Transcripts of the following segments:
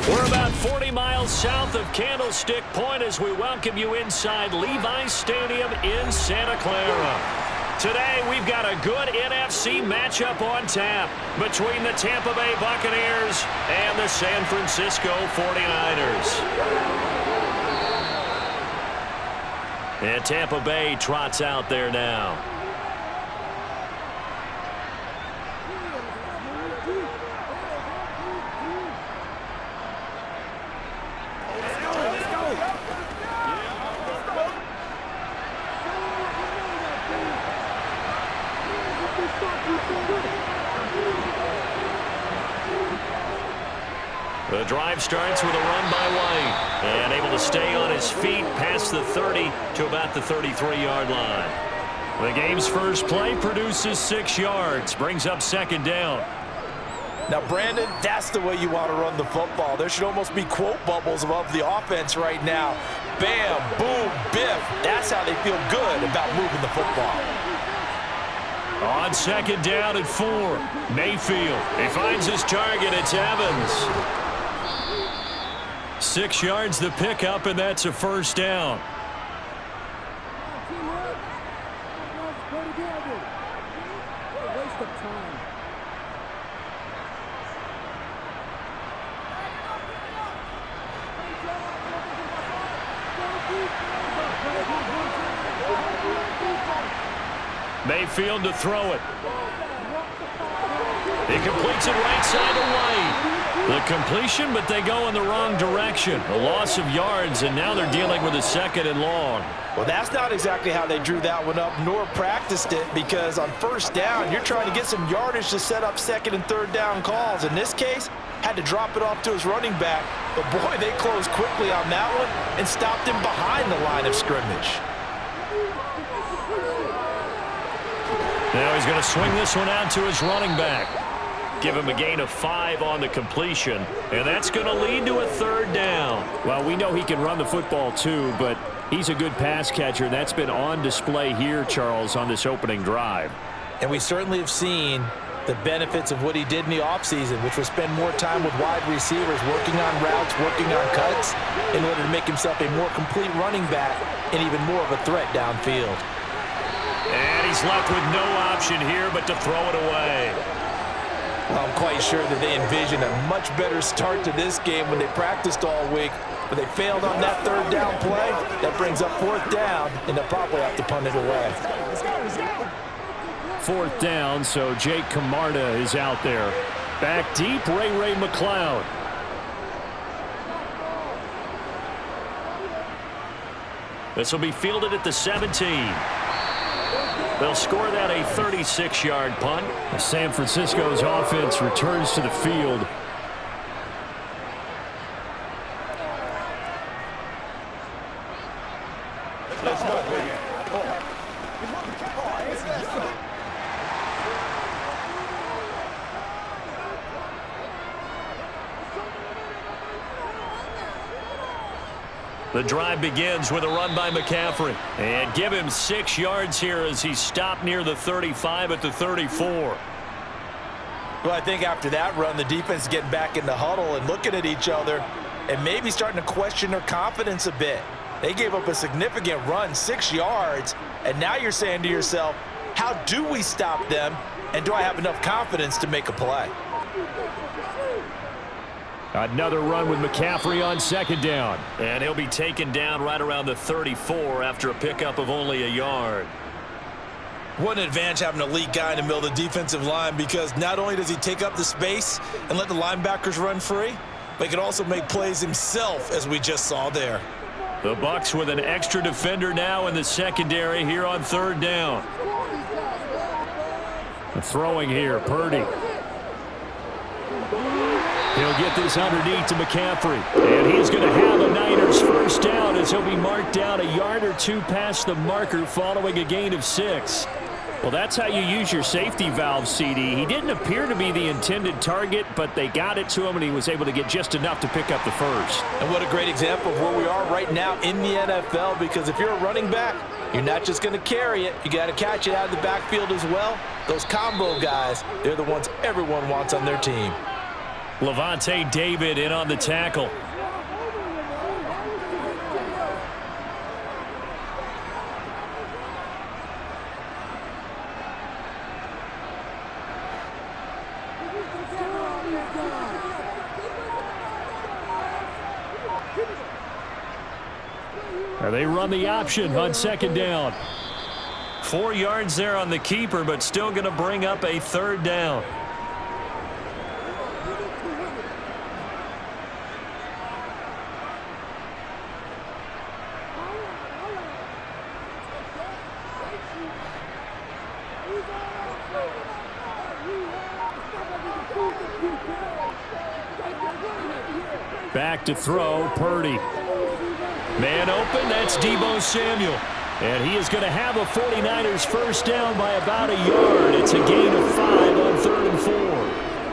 We're about 40 miles south of Candlestick Point as we welcome you inside Levi's Stadium in Santa Clara. Today, we've got a good NFC matchup on tap between the Tampa Bay Buccaneers and the San Francisco 49ers. And Tampa Bay trots out there now. The drive starts with a run by White, and able to stay on his feet past the 30 to about the 33-yard line. The game's first play produces 6 yards, brings up second down. Now, Brandon, that's the way you want to run the football. There should almost be quote bubbles above the offense right now. Bam, boom, biff. That's how they feel good about moving the football. On second down at 4, Mayfield. He finds his target. It's Evans. 6 yards the pickup, and that's a first down. Mayfield to throw it. He completes it right side to White. The completion, but they go in the wrong direction. A loss of yards, and now they're dealing with a second and long. Well, that's not exactly how they drew that one up, nor practiced it, because on first down, you're trying to get some yardage to set up second and third down calls. In this case, had to drop it off to his running back. But, boy, they closed quickly on that one and stopped him behind the line of scrimmage. Now he's going to swing this one out to his running back. Give him a gain of 5 on the completion, and that's going to lead to a third down. Well, we know he can run the football too, but he's a good pass catcher. That's been on display here, Charles, on this opening drive. And we certainly have seen the benefits of what he did in the offseason, which was spend more time with wide receivers, working on routes, working on cuts, in order to make himself a more complete running back and even more of a threat downfield. And he's left with no option here but to throw it away. I'm quite sure that they envisioned a much better start to this game when they practiced all week, but they failed on that third down play. That brings up fourth down, and they'll probably have to punt it away. Fourth down, so Jake Camarda is out there. Back deep, Ray McLeod. This will be fielded at the 17. They'll score that a 36-yard punt. San Francisco's offense returns to the field. The drive begins with a run by McCaffrey. And give him 6 yards here as he stopped near the 35 at the 34. Well, I think after that run, the defense is getting back in the huddle and looking at each other and maybe starting to question their confidence a bit. They gave up a significant run, 6 yards, and now you're saying to yourself, how do we stop them, and do I have enough confidence to make a play? Another run with McCaffrey on second down. And he'll be taken down right around the 34 after a pickup of only a yard. What an advantage having an elite guy in the middle of the defensive line, because not only does he take up the space and let the linebackers run free, but he can also make plays himself, as we just saw there. The Bucs with an extra defender now in the secondary here on third down. Throwing here, Purdy. He'll get this underneath to McCaffrey. And he's going to have a Niners first down as he'll be marked down a yard or two past the marker following a gain of 6. Well, that's how you use your safety valve, CD. He didn't appear to be the intended target, but they got it to him, and he was able to get just enough to pick up the first. And what a great example of where we are right now in the NFL, because if you're a running back, you're not just going to carry it. You got to catch it out of the backfield as well. Those combo guys, they're the ones everyone wants on their team. Levante David in on the tackle. They run the option on second down. 4 yards there on the keeper, but still going to bring up a third down. Back to throw, Purdy. Man open, that's Deebo Samuel. And he is going to have a 49ers first down by about a yard. It's a gain of 5 on 3rd and 4.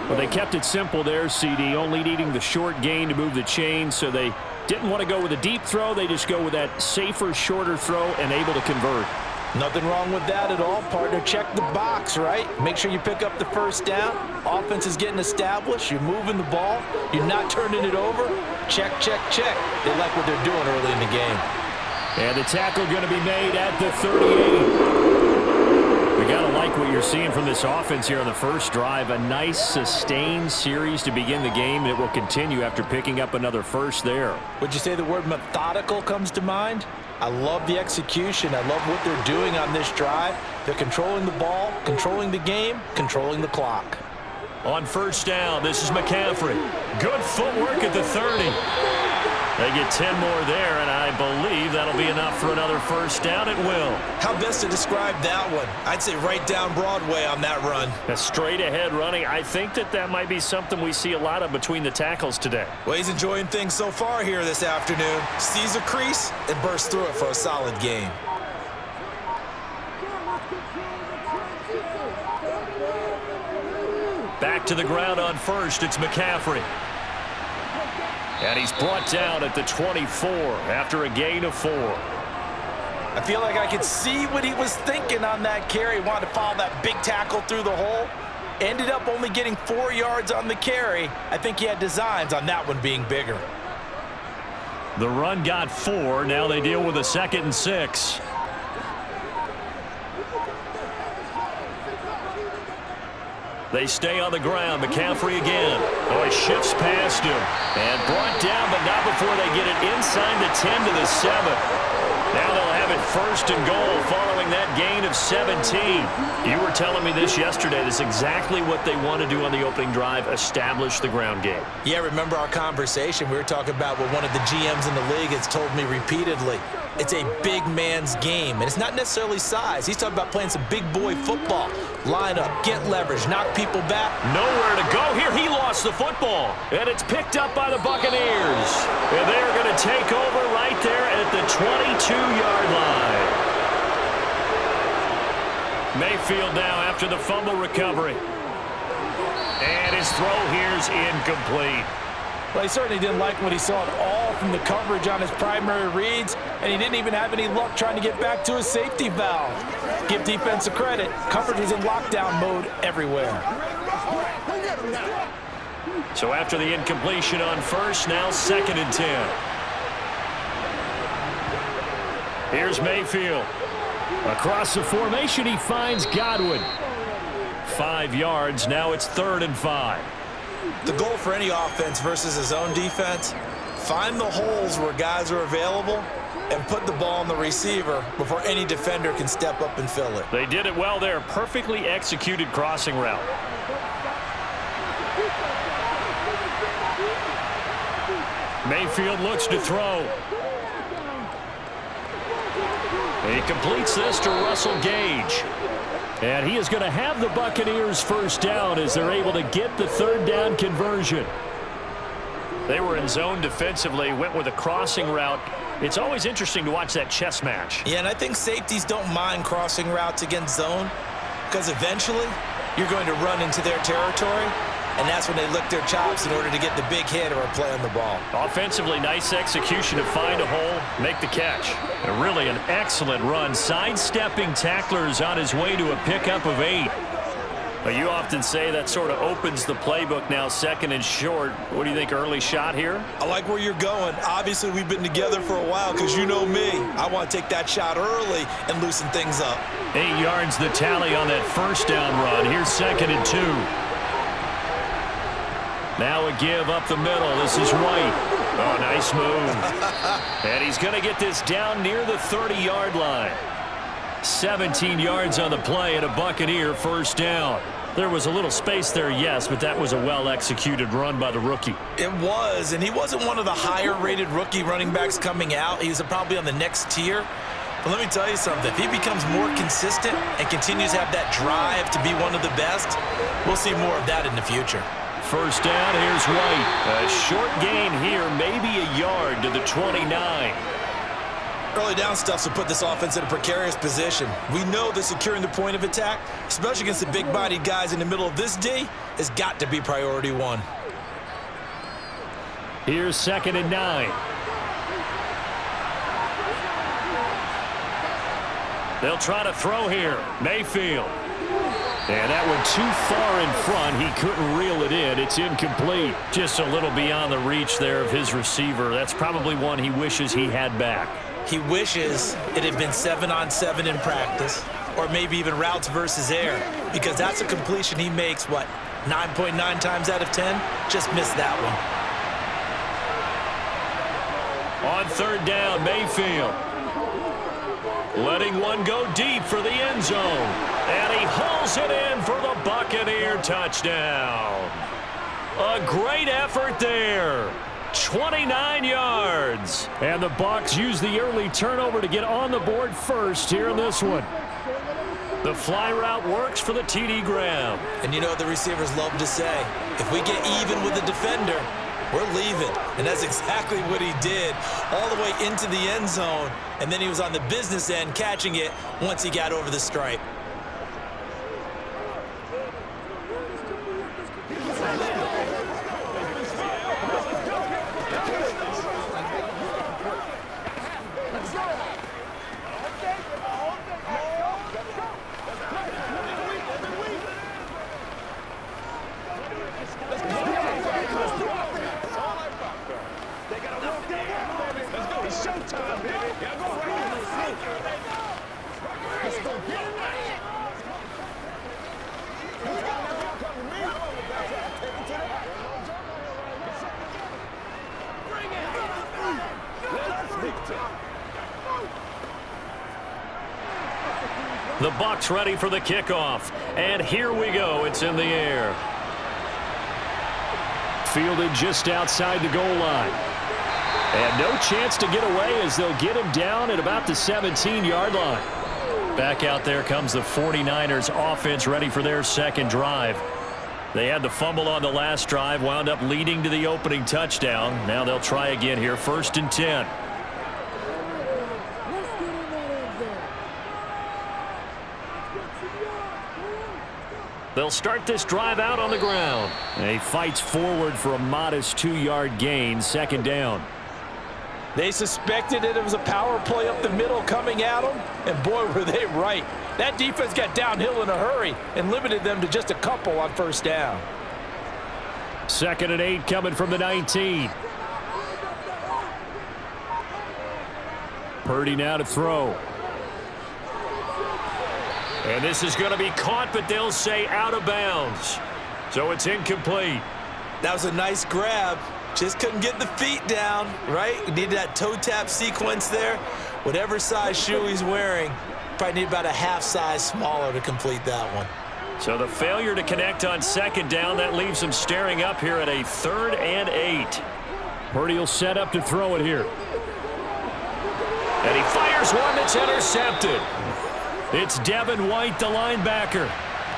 Well, they kept it simple there, CD, only needing the short gain to move the chain, so they didn't want to go with a deep throw. They just go with that safer, shorter throw and able to convert. Nothing wrong with that at all, partner. Check the box, right? Make sure you pick up the first down. Offense is getting established. You're moving the ball. You're not turning it over. Check, check, check. They like what they're doing early in the game. And the tackle going to be made at the 38. We got to like what you're seeing from this offense here on the first drive. A nice, sustained series to begin the game, and it will continue after picking up another first there. Would you say the word methodical comes to mind? I love the execution. I love what they're doing on this drive. They're controlling the ball, controlling the game, controlling the clock. On first down, this is McCaffrey. Good footwork at the 30. They get 10 more there, and I believe that'll be enough for another first down. It will. How best to describe that one? I'd say right down Broadway on that run. A straight-ahead running. I think that might be something we see a lot of between the tackles today. Well, he's enjoying things so far here this afternoon. Sees a crease and bursts through it for a solid gain. Back to the ground on first. It's McCaffrey. And he's brought down at the 24 after a gain of 4. I feel like I could see what he was thinking on that carry. He wanted to follow that big tackle through the hole. Ended up only getting 4 yards on the carry. I think he had designs on that one being bigger. The run got 4. Now they deal with a 2nd and 6. They stay on the ground. McCaffrey again. Oh, he shifts past him. And brought down, but not before they get it inside the 10 to the 7. Now they'll have it 1st and goal following that gain of 17. You were telling me this yesterday. This is exactly what they want to do on the opening drive, establish the ground game. Yeah, remember our conversation? We were talking about what one of the GMs in the league has told me repeatedly. It's a big man's game, and it's not necessarily size. He's talking about playing some big boy football. Line up, get leverage, knock people back. Nowhere to go. Here he lost the football. And it's picked up by the Buccaneers. And they're going to take over right there at the 22-yard line. Mayfield now after the fumble recovery. And his throw here's incomplete. Well, he certainly didn't like what he saw at all from the coverage on his primary reads, and he didn't even have any luck trying to get back to his safety valve. Give defense a credit. Coverage is in lockdown mode everywhere. So after the incompletion on first, now 2nd and 10. Here's Mayfield. Across the formation, he finds Godwin. 5 yards. Now it's 3rd and 5. The goal for any offense versus his own defense, find the holes where guys are available and put the ball on the receiver before any defender can step up and fill it. They did it well there. Perfectly executed crossing route. Mayfield looks to throw. He completes this to Russell Gage. And he is going to have the Buccaneers first down as they're able to get the 3rd down conversion. They were in zone defensively, went with a crossing route. It's always interesting to watch that chess match. Yeah, and I think safeties don't mind crossing routes against zone because eventually you're going to run into their territory, and that's when they lick their chops in order to get the big hit or a play on the ball. Offensively, nice execution to find a hole, make the catch. And really an excellent run, sidestepping tacklers on his way to a pickup of 8. Well, you often say that sort of opens the playbook now, second and short. What do you think, early shot here? I like where you're going. Obviously, we've been together for a while because you know me. I want to take that shot early and loosen things up. 8 yards the tally on that first down run. Here's second and 2. Now a give up the middle. This is White. Oh, nice move. And he's going to get this down near the 30-yard line. 17 yards on the play and a Buccaneer first down. There was a little space there, yes, but that was a well-executed run by the rookie. It was, and he wasn't one of the higher-rated rookie running backs coming out. He was probably on the next tier. But let me tell you something. If he becomes more consistent and continues to have that drive to be one of the best, we'll see more of that in the future. First down, here's White. A short gain here, maybe a yard to the 29. Early down stuff will put this offense in a precarious position. We know that securing the point of attack, especially against the big-bodied guys in the middle of this D, has got to be priority one. Here's second and 9. They'll try to throw here. Mayfield. And that one too far in front. He couldn't reel it in. It's incomplete. Just a little beyond the reach there of his receiver. That's probably one he wishes he had back. He wishes it had been 7-on-7 in practice, or maybe even routes versus air, because that's a completion he makes, 9.9 times out of 10? Just missed that one. On third down, Mayfield. Letting one go deep for the end zone. And he hauls it in for the Buccaneer touchdown. A great effort there. 29 yards. And the Bucs use the early turnover to get on the board first here in this one. The fly route works for the TD Graham. And you know what the receivers love to say? If we get even with the defender, we're leaving. And that's exactly what he did, all the way into the end zone. And then he was on the business end catching it once he got over the stripe. The Bucs ready for the kickoff. And here we go. It's in the air. Fielded just outside the goal line. And no chance to get away as they'll get him down at about the 17-yard line. Back out there comes the 49ers offense ready for their second drive. They had the fumble on the last drive, wound up leading to the opening touchdown. Now they'll try again here, 1st and 10. They'll start this drive out on the ground. And he fights forward for a modest 2-yard gain, second down. They suspected it was a power play up the middle coming at them, and boy, were they right. That defense got downhill in a hurry and limited them to just a couple on first down. 2nd and 8 coming from the 19. Purdy now to throw. And this is going to be caught, but they'll say out of bounds. So it's incomplete. That was a nice grab. Just couldn't get the feet down, right? Needed that toe tap sequence there. Whatever size shoe he's wearing, probably need about a half size smaller to complete that one. So the failure to connect on second down, that leaves him staring up here at a 3rd and 8. Purdy will set up to throw it here. And he fires one that's intercepted. It's Devin White, the linebacker.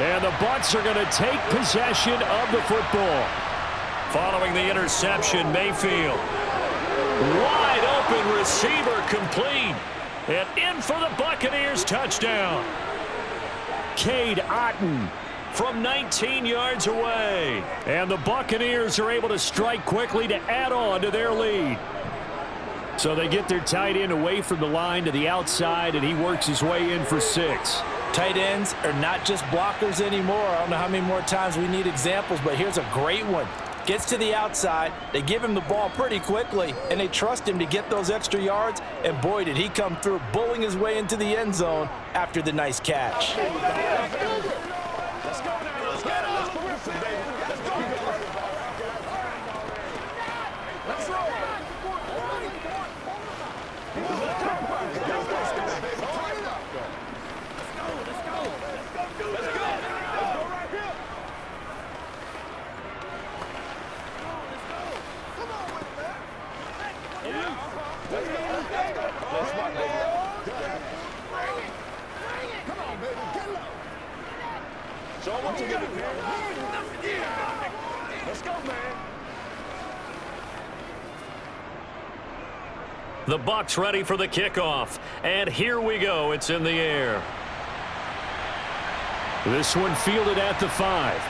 And the Bucs are going to take possession of the football. Following the interception, Mayfield. Wide open receiver complete. And in for the Buccaneers touchdown. Cade Otton from 19 yards away. And the Buccaneers are able to strike quickly to add on to their lead. So they get their tight end away from the line to the outside, and he works his way in for 6. Tight ends are not just blockers anymore. I don't know how many more times we need examples, but here's a great one. Gets to the outside, they give him the ball pretty quickly, and they trust him to get those extra yards, and boy, did he come through, bullying his way into the end zone after the nice catch. Let's go now. Let's get it. Let's go, baby. Let's go. Let's roll. Let's go, man. The Bucs ready for the kickoff. And here we go. It's in the air. This one fielded at the 5.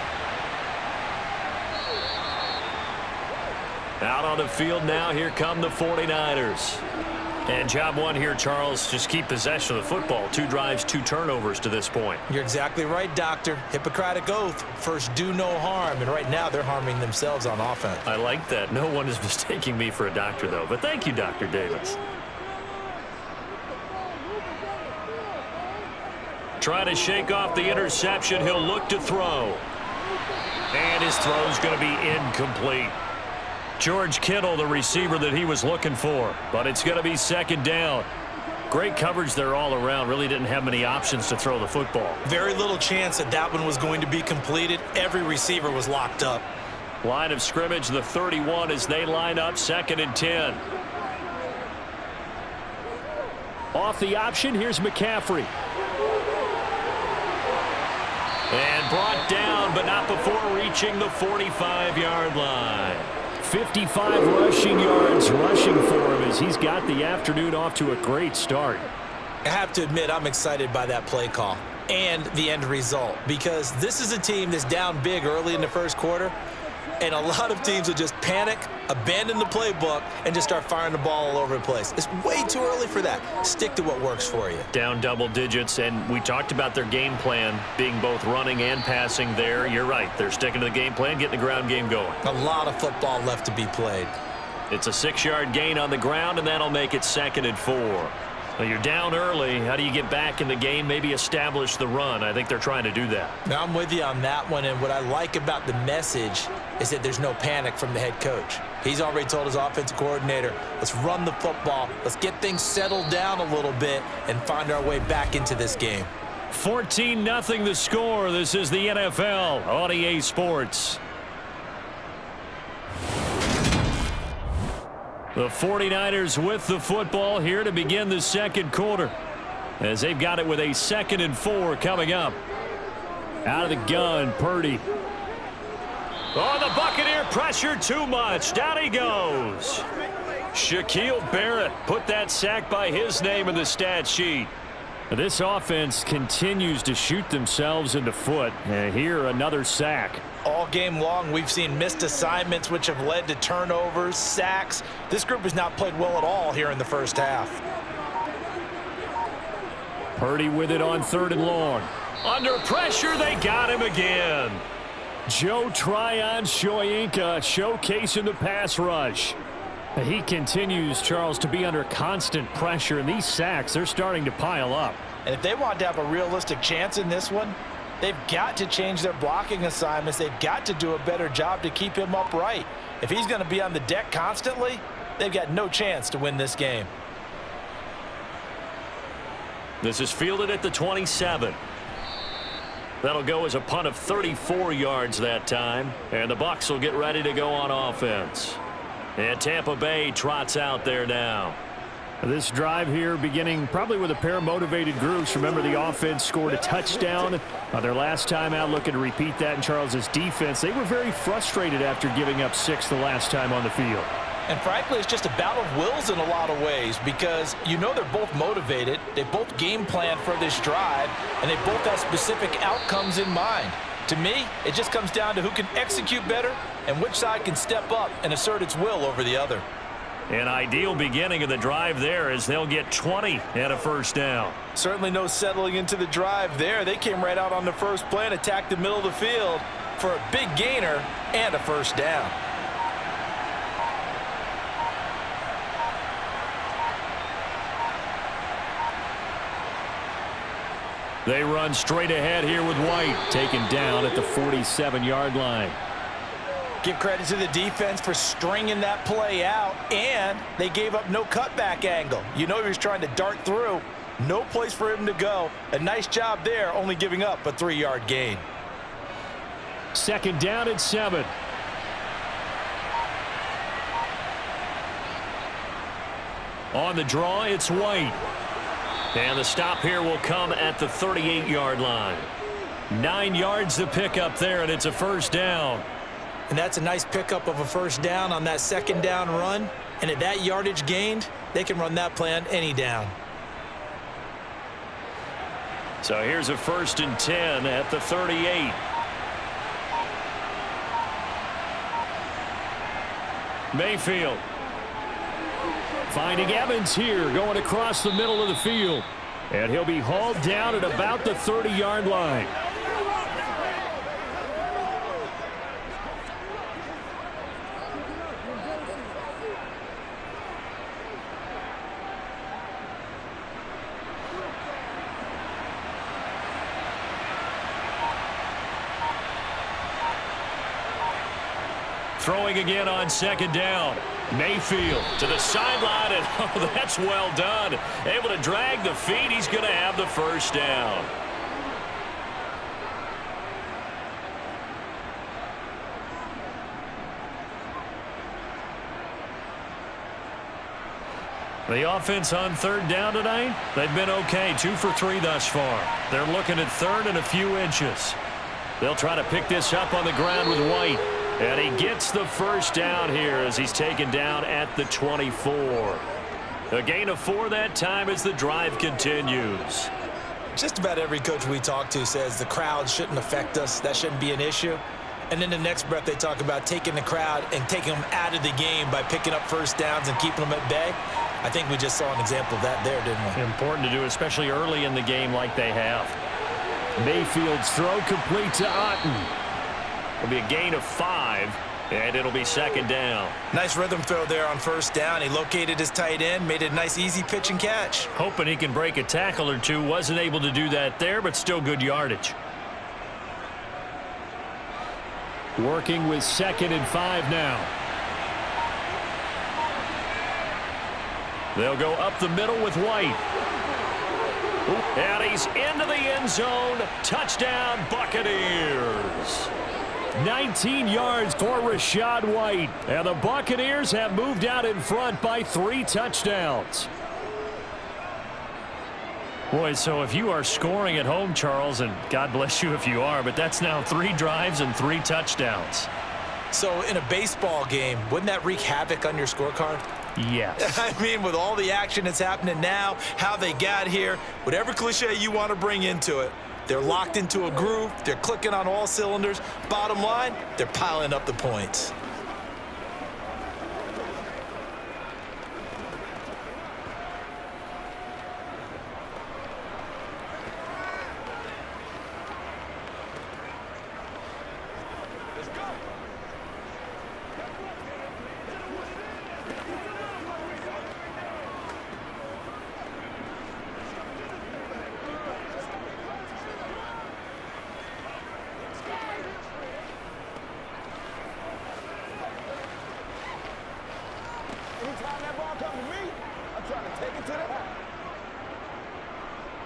Out on the field now. Here come the 49ers. And job one here, Charles, just keep possession of the football. 2 drives, 2 turnovers to this point. You're exactly right, Doctor. Hippocratic oath. First, do no harm. And right now, they're harming themselves on offense. I like that. No one is mistaking me for a doctor, though. But thank you, Dr. Davis. Trying to shake off the interception. He'll look to throw. And his throw's going to be incomplete. George Kittle, the receiver that he was looking for. But it's going to be second down. Great coverage there all around. Really didn't have many options to throw the football. Very little chance that that one was going to be completed. Every receiver was locked up. Line of scrimmage, the 31 as they line up, 2nd and 10. Off the option, here's McCaffrey. And brought down, but not before reaching the 45-yard line. 55 rushing yards rushing for him as he's got the afternoon off to a great start. I have to admit, I'm excited by that play call and the end result because this is a team that's down big early in the first quarter, and a lot of teams will just panic, abandon the playbook, and just start firing the ball all over the place. It's way too early for that. Stick to what works for you. Down double digits, and we talked about their game plan being both running and passing there. You're right. They're sticking to the game plan, getting the ground game going. A lot of football left to be played. It's a 6-yard gain on the ground, and that'll make it 2nd and 4. Well, you're down early. How do you get back in the game, maybe establish the run? I think they're trying to do that. Now, I'm with you on that one, and what I like about the message is that there's no panic from the head coach. He's already told his offensive coordinator, let's run the football, let's get things settled down a little bit and find our way back into this game. 14-0 the score. This is the NFL on EA Sports. The 49ers with the football here to begin the second quarter as they've got it with a 2nd and 4 coming up. Out of the gun, Purdy. Oh, the Buccaneer pressure too much. Down he goes. Shaquille Barrett put that sack by his name in the stat sheet. This offense continues to shoot themselves in the foot. And here, another sack. All game long, we've seen missed assignments, which have led to turnovers, sacks. This group has not played well at all here in the first half. Purdy with it on 3rd and long. Under pressure, they got him again. Joe Tryon-Shoyinka showcasing the pass rush. He continues, Charles, to be under constant pressure, and these sacks, they're starting to pile up. And if they want to have a realistic chance in this one, they've got to change their blocking assignments. They've got to do a better job to keep him upright. If he's going to be on the deck constantly, they've got no chance to win this game. This is fielded at the 27. That'll go as a punt of 34 yards that time. And the Bucs will get ready to go on offense. And Tampa Bay trots out there now. This drive here beginning probably with a pair of motivated groups. Remember, the offense scored a touchdown their last time out. Looking to repeat that in Charles's defense. They were very frustrated after giving up 6 the last time on the field. And frankly, it's just a battle of wills in a lot of ways because you know they're both motivated. They both game planned for this drive, and they both have specific outcomes in mind. To me, it just comes down to who can execute better and which side can step up and assert its will over the other. An ideal beginning of the drive there as they'll get 20 and a first down. Certainly no settling into the drive there. They came right out on the first play and attacked the middle of the field for a big gainer and a first down. They run straight ahead here with White, taken down at the 47-yard line. Give credit to the defense for stringing that play out, and they gave up no cutback angle. You know he was trying to dart through. No place for him to go. A nice job there, only giving up a 3-yard gain. Second down and 7. On the draw, it's White. And the stop here will come at the 38-yard line. 9 yards to pick up there, and it's a first down. And that's a nice pickup of a first down on that second down run. And at that yardage gained, they can run that play on any down. So here's a 1st and 10 at the 38. Mayfield. Finding Evans here, going across the middle of the field. And he'll be hauled down at about the 30-yard line. Throwing again on second down. Mayfield To the sideline, and oh, that's well done. Able to drag the feet. He's going to have the first down. The offense on third down tonight, they've been okay. 2 for 3 thus far. They're looking at third and a few inches. They'll try to pick this up on the ground with White. And he gets the first down here as he's taken down at the 24. A gain of 4 that time as the drive continues. Just about every coach we talk to says the crowd shouldn't affect us. That shouldn't be an issue. And in the next breath, they talk about taking the crowd and taking them out of the game by picking up first downs and keeping them at bay. I think we just saw an example of that there, didn't we? Important to do, especially early in the game like they have. Mayfield's throw complete to Otten. It'll be a gain of 5, and it'll be second down. Nice rhythm throw there on first down. He located his tight end, made it a nice, easy pitch and catch. Hoping he can break a tackle or two. Wasn't able to do that there, but still good yardage. Working with 2nd and 5 now. They'll go up the middle with White. And he's into the end zone. Touchdown, Buccaneers. 19 yards for Rachaad White. And the Buccaneers have moved out in front by 3 touchdowns. Boy, so if you are scoring at home, Charles, and God bless you if you are, but that's now 3 drives and 3 touchdowns. So in a baseball game, wouldn't that wreak havoc on your scorecard? Yes. I mean, with all the action that's happening now, how they got here, whatever cliche you want to bring into it, they're locked into a groove. They're clicking on all cylinders. Bottom line, they're piling up the points.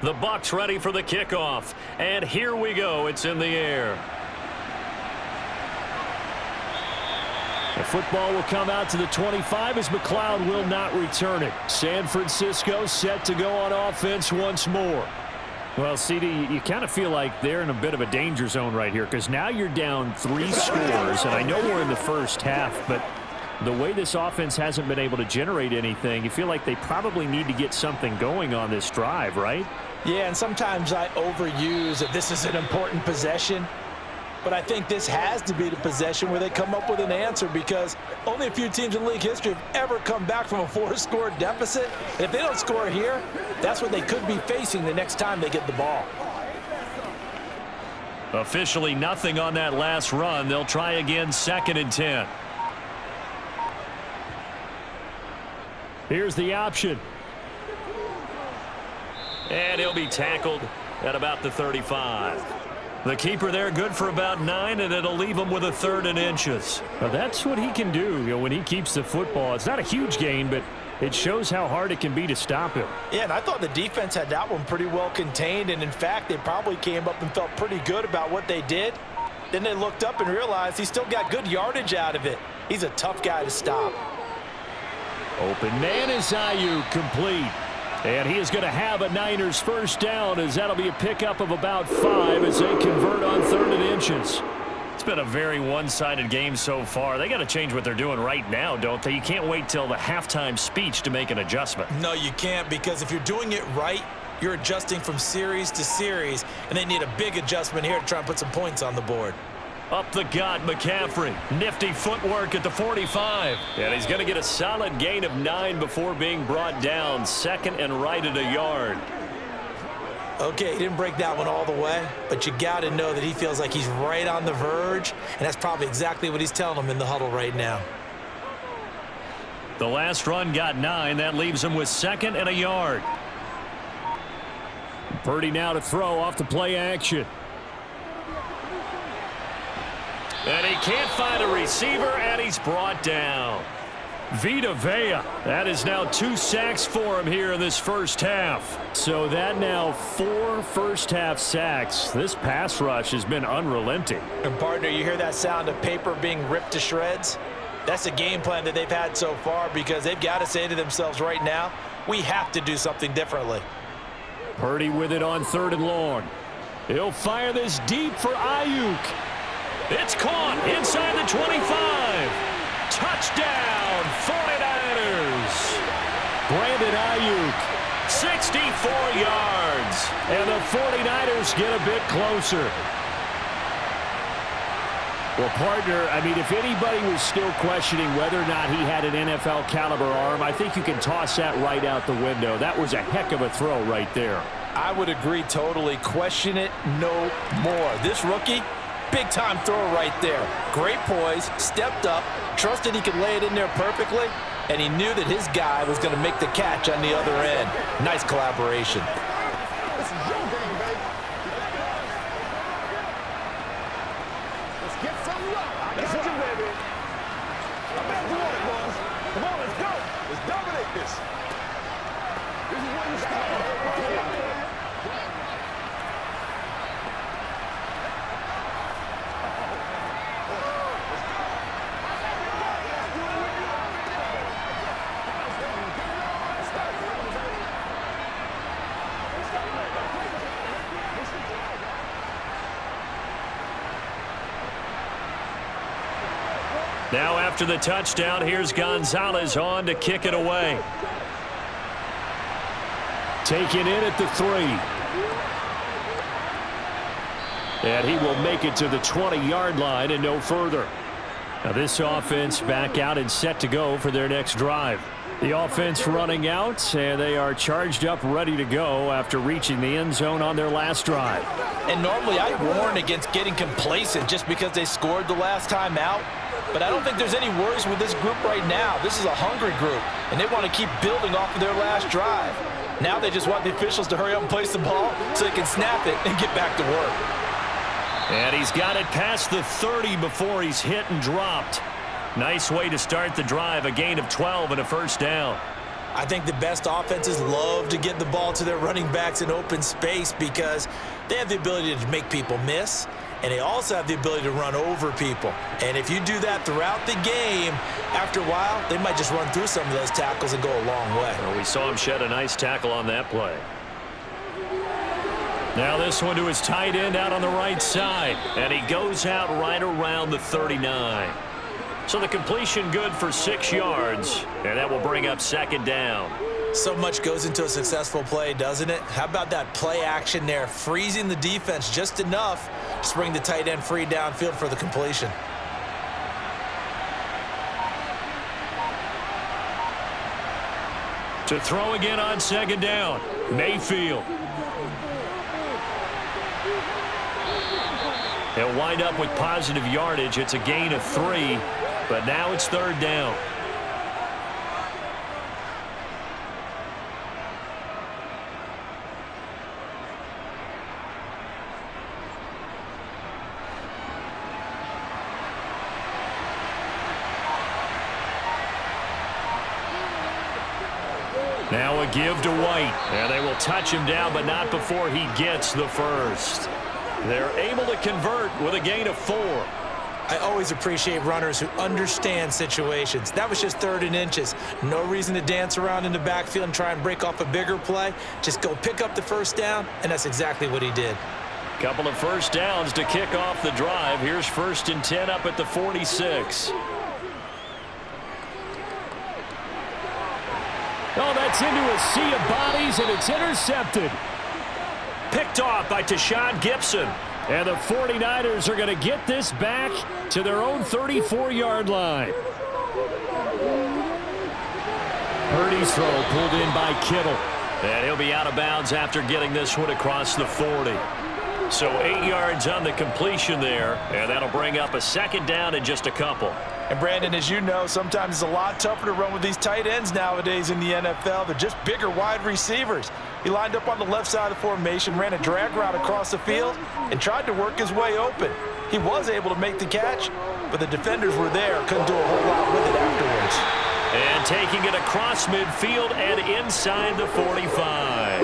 The Bucs ready for the kickoff. And here we go. It's in the air. The football will come out to the 25 as McLeod will not return it. San Francisco set to go on offense once more. Well, CD, you kind of feel like they're in a bit of a danger zone right here because now you're down 3 scores, and I know we're in the first half, but the way this offense hasn't been able to generate anything, you feel like they probably need to get something going on this drive, right? Yeah, and sometimes I overuse that this is an important possession. But I think this has to be the possession where they come up with an answer, because only a few teams in league history have ever come back from a 4-score deficit. And if they don't score here, that's what they could be facing the next time they get the ball. Officially nothing on that last run. They'll try again, 2nd and 10. Here's the option. And he'll be tackled at about the 35. The keeper there good for about 9, and it'll leave him with a 3rd and inches. Now that's what he can do, when he keeps the football. It's not a huge gain, but it shows how hard it can be to stop him. Yeah, and I thought the defense had that one pretty well contained, and in fact, they probably came up and felt pretty good about what they did. Then they looked up and realized he still got good yardage out of it. He's a tough guy to stop. Open man is Ayuk, complete. And he is going to have a Niners first down, as that'll be a pickup of about 5 as they convert on 3rd and inches. It's been a very one-sided game so far. They got to change what they're doing right now, don't they? You can't wait till the halftime speech to make an adjustment. No, you can't, because if you're doing it right, you're adjusting from series to series, and they need a big adjustment here to try and put some points on the board. Up the gut, McCaffrey. Nifty footwork at the 45. And he's going to get a solid gain of 9 before being brought down. 2nd and right at a yard. Okay, he didn't break that one all the way, but you got to know that he feels like he's right on the verge, and that's probably exactly what he's telling him in the huddle right now. The last run got 9. That leaves him with 2nd and a yard. Purdy now to throw off the play action. And he can't find a receiver, and he's brought down. Vita Vea. That is now 2 sacks for him here in this first half. So that now 4 first-half sacks. This pass rush has been unrelenting. And partner, you hear that sound of paper being ripped to shreds? That's the game plan that they've had so far, because they've got to say to themselves right now, we have to do something differently. Purdy with it on 3rd and long. He'll fire this deep for Ayuk. It's caught inside the 25. Touchdown, 49ers. Brandon Ayuk. 64 yards. And the 49ers get a bit closer. Well, partner, I mean, if anybody was still questioning whether or not he had an NFL caliber arm, I think you can toss that right out the window. That was a heck of a throw right there. I would agree totally. Question it no more. This rookie, big-time throw right there. Great poise, stepped up, trusted he could lay it in there perfectly, and he knew that his guy was going to make the catch on the other end. Nice collaboration. This is your game, baby. Let's get some luck. I got you, baby. I'm back to work, boys. Come on, let's go. Let's dominate this. This is where you start. Now after the touchdown, here's Gonzalez on to kick it away. Taken in at the 3. And he will make it to the 20-yard line and no further. Now this offense back out and set to go for their next drive. The offense running out, and they are charged up, ready to go after reaching the end zone on their last drive. And normally I warn against getting complacent just because they scored the last time out. But I don't think there's any worries with this group right now. This is a hungry group, and they want to keep building off of their last drive. Now they just want the officials to hurry up and place the ball so they can snap it and get back to work. And he's got it past the 30 before he's hit and dropped. Nice way to start the drive, a gain of 12 and a first down. I think the best offenses love to get the ball to their running backs in open space because they have the ability to make people miss, and they also have the ability to run over people. And if you do that throughout the game, after a while, they might just run through some of those tackles and go a long way. Well, we saw him shed a nice tackle on that play. Now this one to his tight end out on the right side, and he goes out right around the 39. So the completion good for 6 yards, and that will bring up second down. So much goes into a successful play, doesn't it? How about that play action there, freezing the defense just enough Just bring the tight end free downfield for the completion. To throw again on second down, Mayfield. He'll wind up with positive yardage. It's a gain of 3, but now it's third down. Now a give to White. And they will touch him down, but not before he gets the first. They're able to convert with a gain of 4. I always appreciate runners who understand situations. That was just 3rd and inches. No reason to dance around in the backfield and try and break off a bigger play. Just go pick up the first down, and that's exactly what he did. Couple of first downs to kick off the drive. Here's 1st and 10 up at the 46. Oh, that's into a sea of bodies, and it's intercepted. Picked off by Tashawn Gibson. And the 49ers are going to get this back to their own 34-yard line. Purdy's throw pulled in by Kittle. And he'll be out of bounds after getting this one across the 40. So 8 yards on the completion there, and that'll bring up a second down in just a couple. And, Brandon, as you know, sometimes it's a lot tougher to run with these tight ends nowadays in the NFL. They're just bigger wide receivers. He lined up on the left side of the formation, ran a drag route across the field, and tried to work his way open. He was able to make the catch, but the defenders were there, couldn't do a whole lot with it afterwards. And taking it across midfield and inside the 45.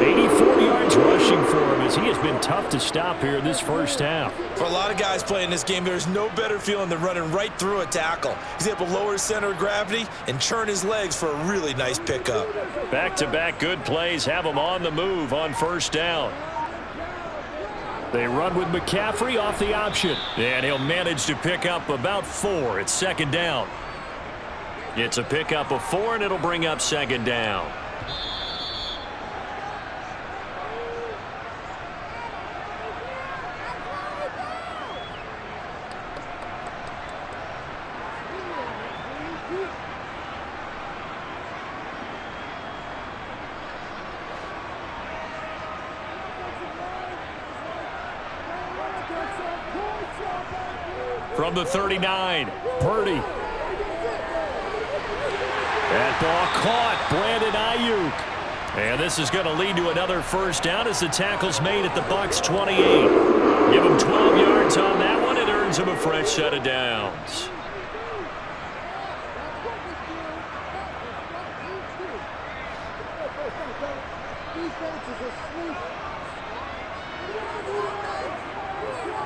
84 yards rushing for him as he has been tough to stop here this first half. For a lot of guys playing this game, there's no better feeling than running right through a tackle. He's able to lower his center of gravity and churn his legs for a really nice pickup. Back-to-back good plays have him on the move on first down. They run with McCaffrey off the option. And he'll manage to pick up about 4. It's second down. It's a pickup of 4, and it'll bring up second down. From the 39, Purdy. That ball caught, Brandon Ayuk. And this is going to lead to another first down as the tackle's made at the Bucs 28. Give him 12 yards on that one. It earns him a fresh set of downs.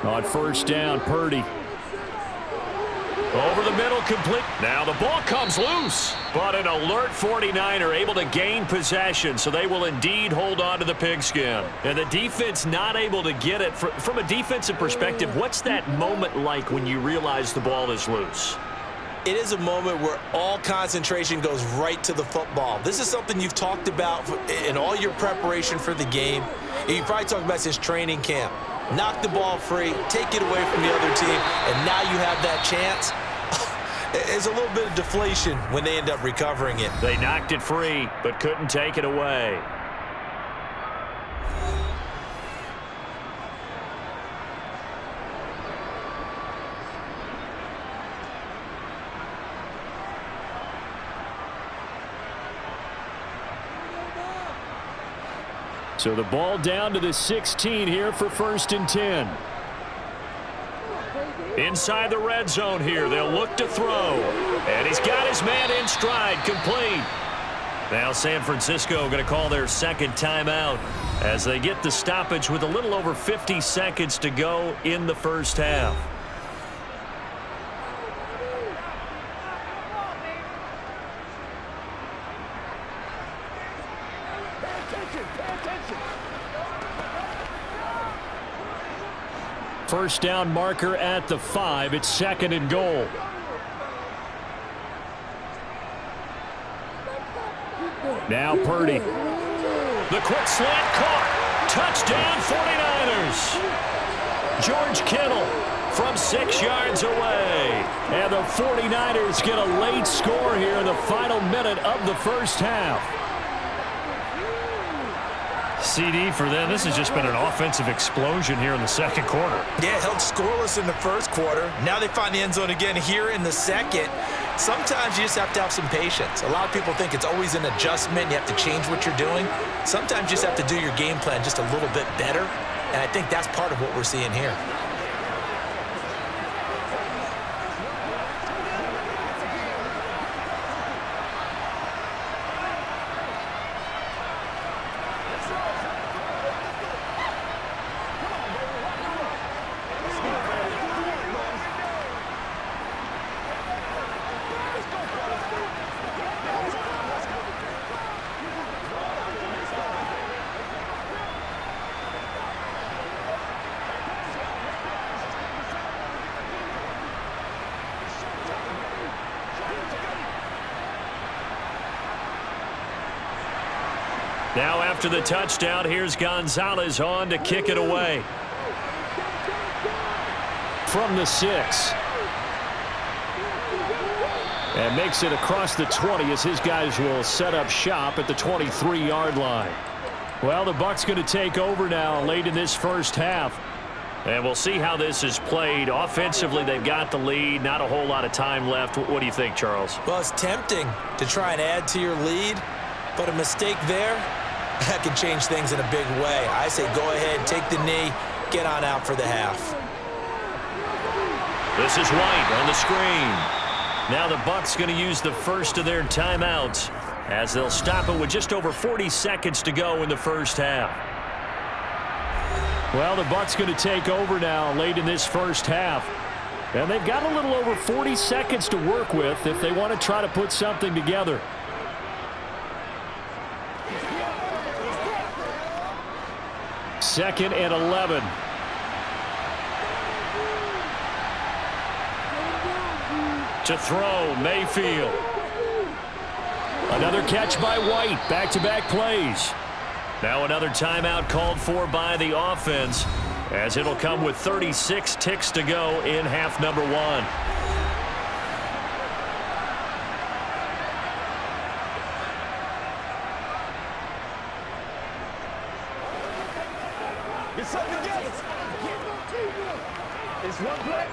On first down, Purdy. Over the middle, complete. Now the ball comes loose. But an alert 49er able to gain possession, so they will indeed hold on to the pigskin. And the defense not able to get it. From a defensive perspective, what's that moment like when you realize the ball is loose? It is a moment where all concentration goes right to the football. This is something you've talked about in all your preparation for the game. You probably talked about since training camp. Knock the ball free, take it away from the other team, and now you have that chance. There's a little bit of deflation when they end up recovering it. They knocked it free, but couldn't take it away. So the ball down to the 16 here for 1st and 10. Inside the red zone here, they'll look to throw. And he's got his man in stride, complete. Now San Francisco going to call their second timeout as they get the stoppage with a little over 50 seconds to go in the first half. First down marker at the 5. It's 2nd and goal. Now Purdy. The quick slant caught. Touchdown 49ers. George Kittle from 6 yards away. And the 49ers get a late score here in the final minute of the first half. CD for them. This has just been an offensive explosion here in the second quarter. Yeah, held scoreless in the first quarter. Now they find the end zone again here in the second. Sometimes you just have to have some patience. A lot of people think it's always an adjustment. You have to change what you're doing. Sometimes you just have to do your game plan just a little bit better. And I think that's part of what we're seeing here. Now after the touchdown, here's Gonzalez on to kick it away. From the 6. And makes it across the 20 as his guys will set up shop at the 23-yard line. Well, the Bucs going to take over now late in this first half. And we'll see how this is played. Offensively, they've got the lead. Not a whole lot of time left. What do you think, Charles? Well, it's tempting to try and add to your lead, but a mistake there, that can change things in a big way. I say go ahead, take the knee, get on out for the half. This is White on the screen. Now the Bucs going to use the first of their timeouts as they'll stop it with just over 40 seconds to go in the first half. Well, the Bucs going to take over now late in this first half. And they've got a little over 40 seconds to work with if they want to try to put something together. Second and 11. To throw, Mayfield. Another catch by White. Back-to-back plays. Now another timeout called for by the offense, as it'll come with 36 ticks to go in half number 1. It's one play.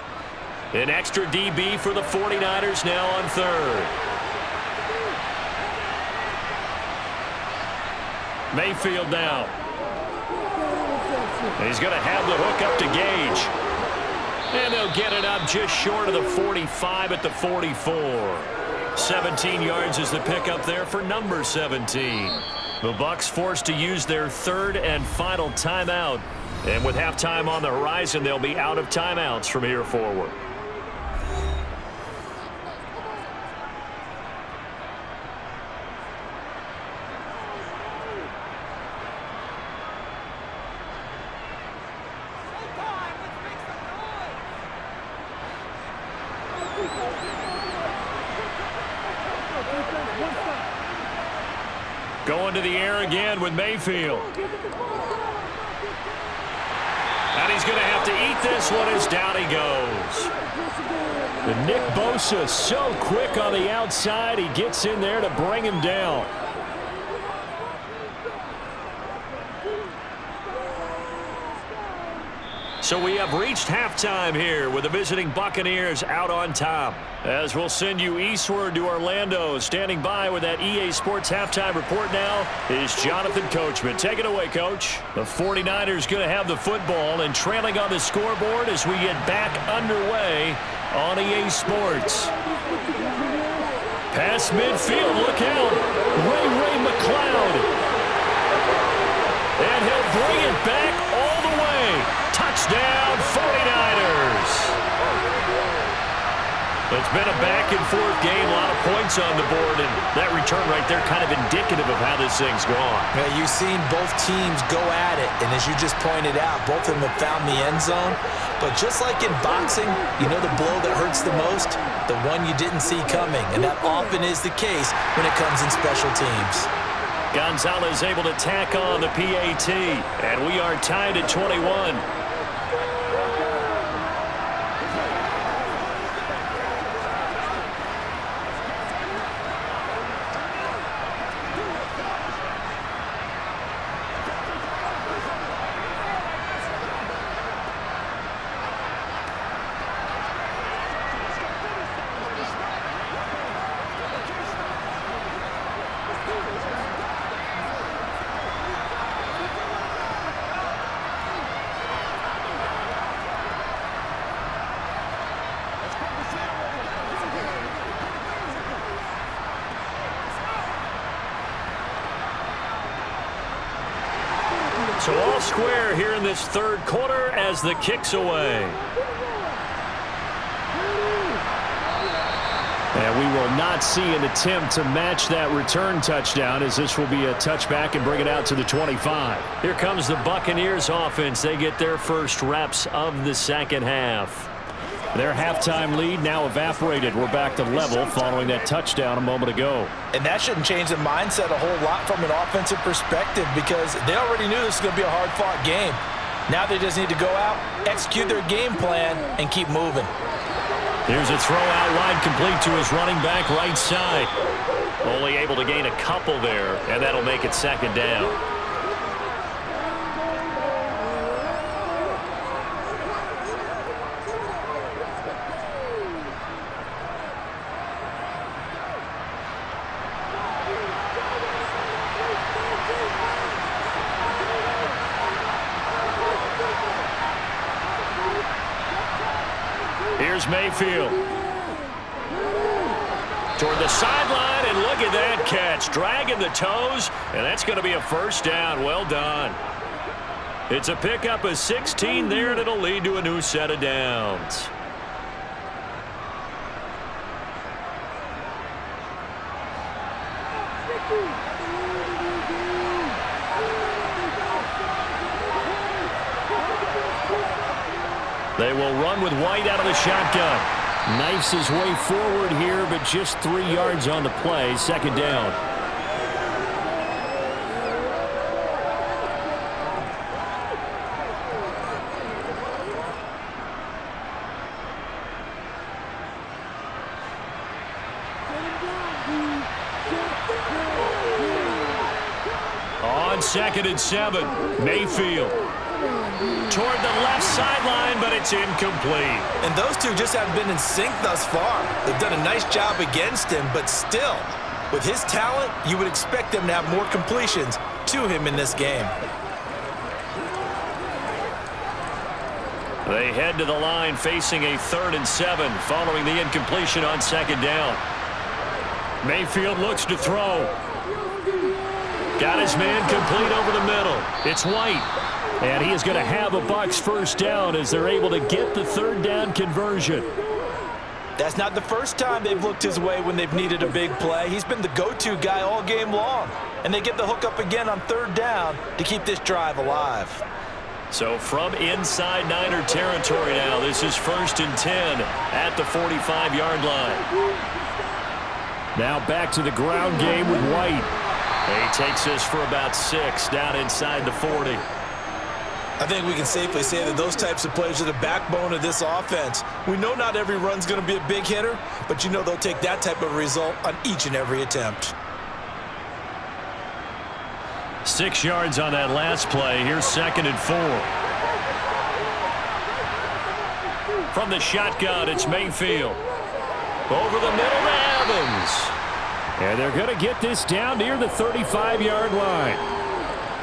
An extra DB for the 49ers now on third. Mayfield now. He's going to have the hook up to Gage. And they'll get it up just short of the 45 at the 44. 17 yards is the pickup there for number 17. The Bucs forced to use their third and final timeout. And with halftime on the horizon, they'll be out of timeouts from here forward. Going to the air again with Mayfield. And he's going to have to eat this one as down he goes. And Nick Bosa so quick on the outside. He gets in there to bring him down. So we have reached halftime here with the visiting Buccaneers out on top. As we'll send you eastward to Orlando. Standing by with that EA Sports halftime report now is Jonathan Coachman. Take it away, Coach. The 49ers going to have the football and trailing on the scoreboard as we get back underway on EA Sports. Pass midfield. Look out. Ray McLeod. And he'll bring it back all the way. Touchdown, 49ers. It's been a back-and-forth game, a lot of points on the board, and that return right there kind of indicative of how this thing's gone. Yeah, you've seen both teams go at it, and as you just pointed out, both of them have found the end zone. But just like in boxing, you know the blow that hurts the most? The one you didn't see coming, and that often is the case when it comes in special teams. Gonzalez able to tack on the PAT, and we are tied at 21. So all square here in this third quarter as the kick's away. And we will not see an attempt to match that return touchdown, as this will be a touchback and bring it out to the 25. Here comes the Buccaneers offense. They get their first reps of the second half. Their halftime lead now evaporated. We're back to level following that touchdown a moment ago. And that shouldn't change the mindset a whole lot from an offensive perspective, because they already knew this was going to be a hard-fought game. Now they just need to go out, execute their game plan, and keep moving. Here's a throw out wide, complete to his running back right side. Only able to gain a couple there, and that'll make it second down. Here's Mayfield. Toward the sideline, and look at that catch. Dragging the toes, and that's going to be a first down. Well done. It's a pickup of 16 there, and it'll lead to a new set of downs. They will run with White out of the shotgun. Knifes his way forward here, but just 3 yards on the play. Second down. On 2nd and 7, Mayfield. Toward the left sideline, but it's incomplete. And those two just haven't been in sync thus far. They've done a nice job against him, but still, with his talent, you would expect them to have more completions to him in this game. They head to the line facing a 3rd and 7 following the incompletion on 2nd down. Mayfield looks to throw. Got his man complete over the middle. It's White. And he is going to have a Bucs first down as they're able to get the 3rd down conversion. That's not the first time they've looked his way when they've needed a big play. He's been the go-to guy all game long. And they get the hook up again on 3rd down to keep this drive alive. So from inside Niner territory now, this is 1st and 10 at the 45-yard line. Now back to the ground game with White. He takes this for about 6 down inside the 40. I think we can safely say that those types of plays are the backbone of this offense. We know not every run's going to be a big hitter, but you know they'll take that type of result on each and every attempt. 6 yards on that last play. Here's 2nd and 4. From the shotgun, it's Mayfield. Over the middle to Evans. And they're going to get this down near the 35-yard line.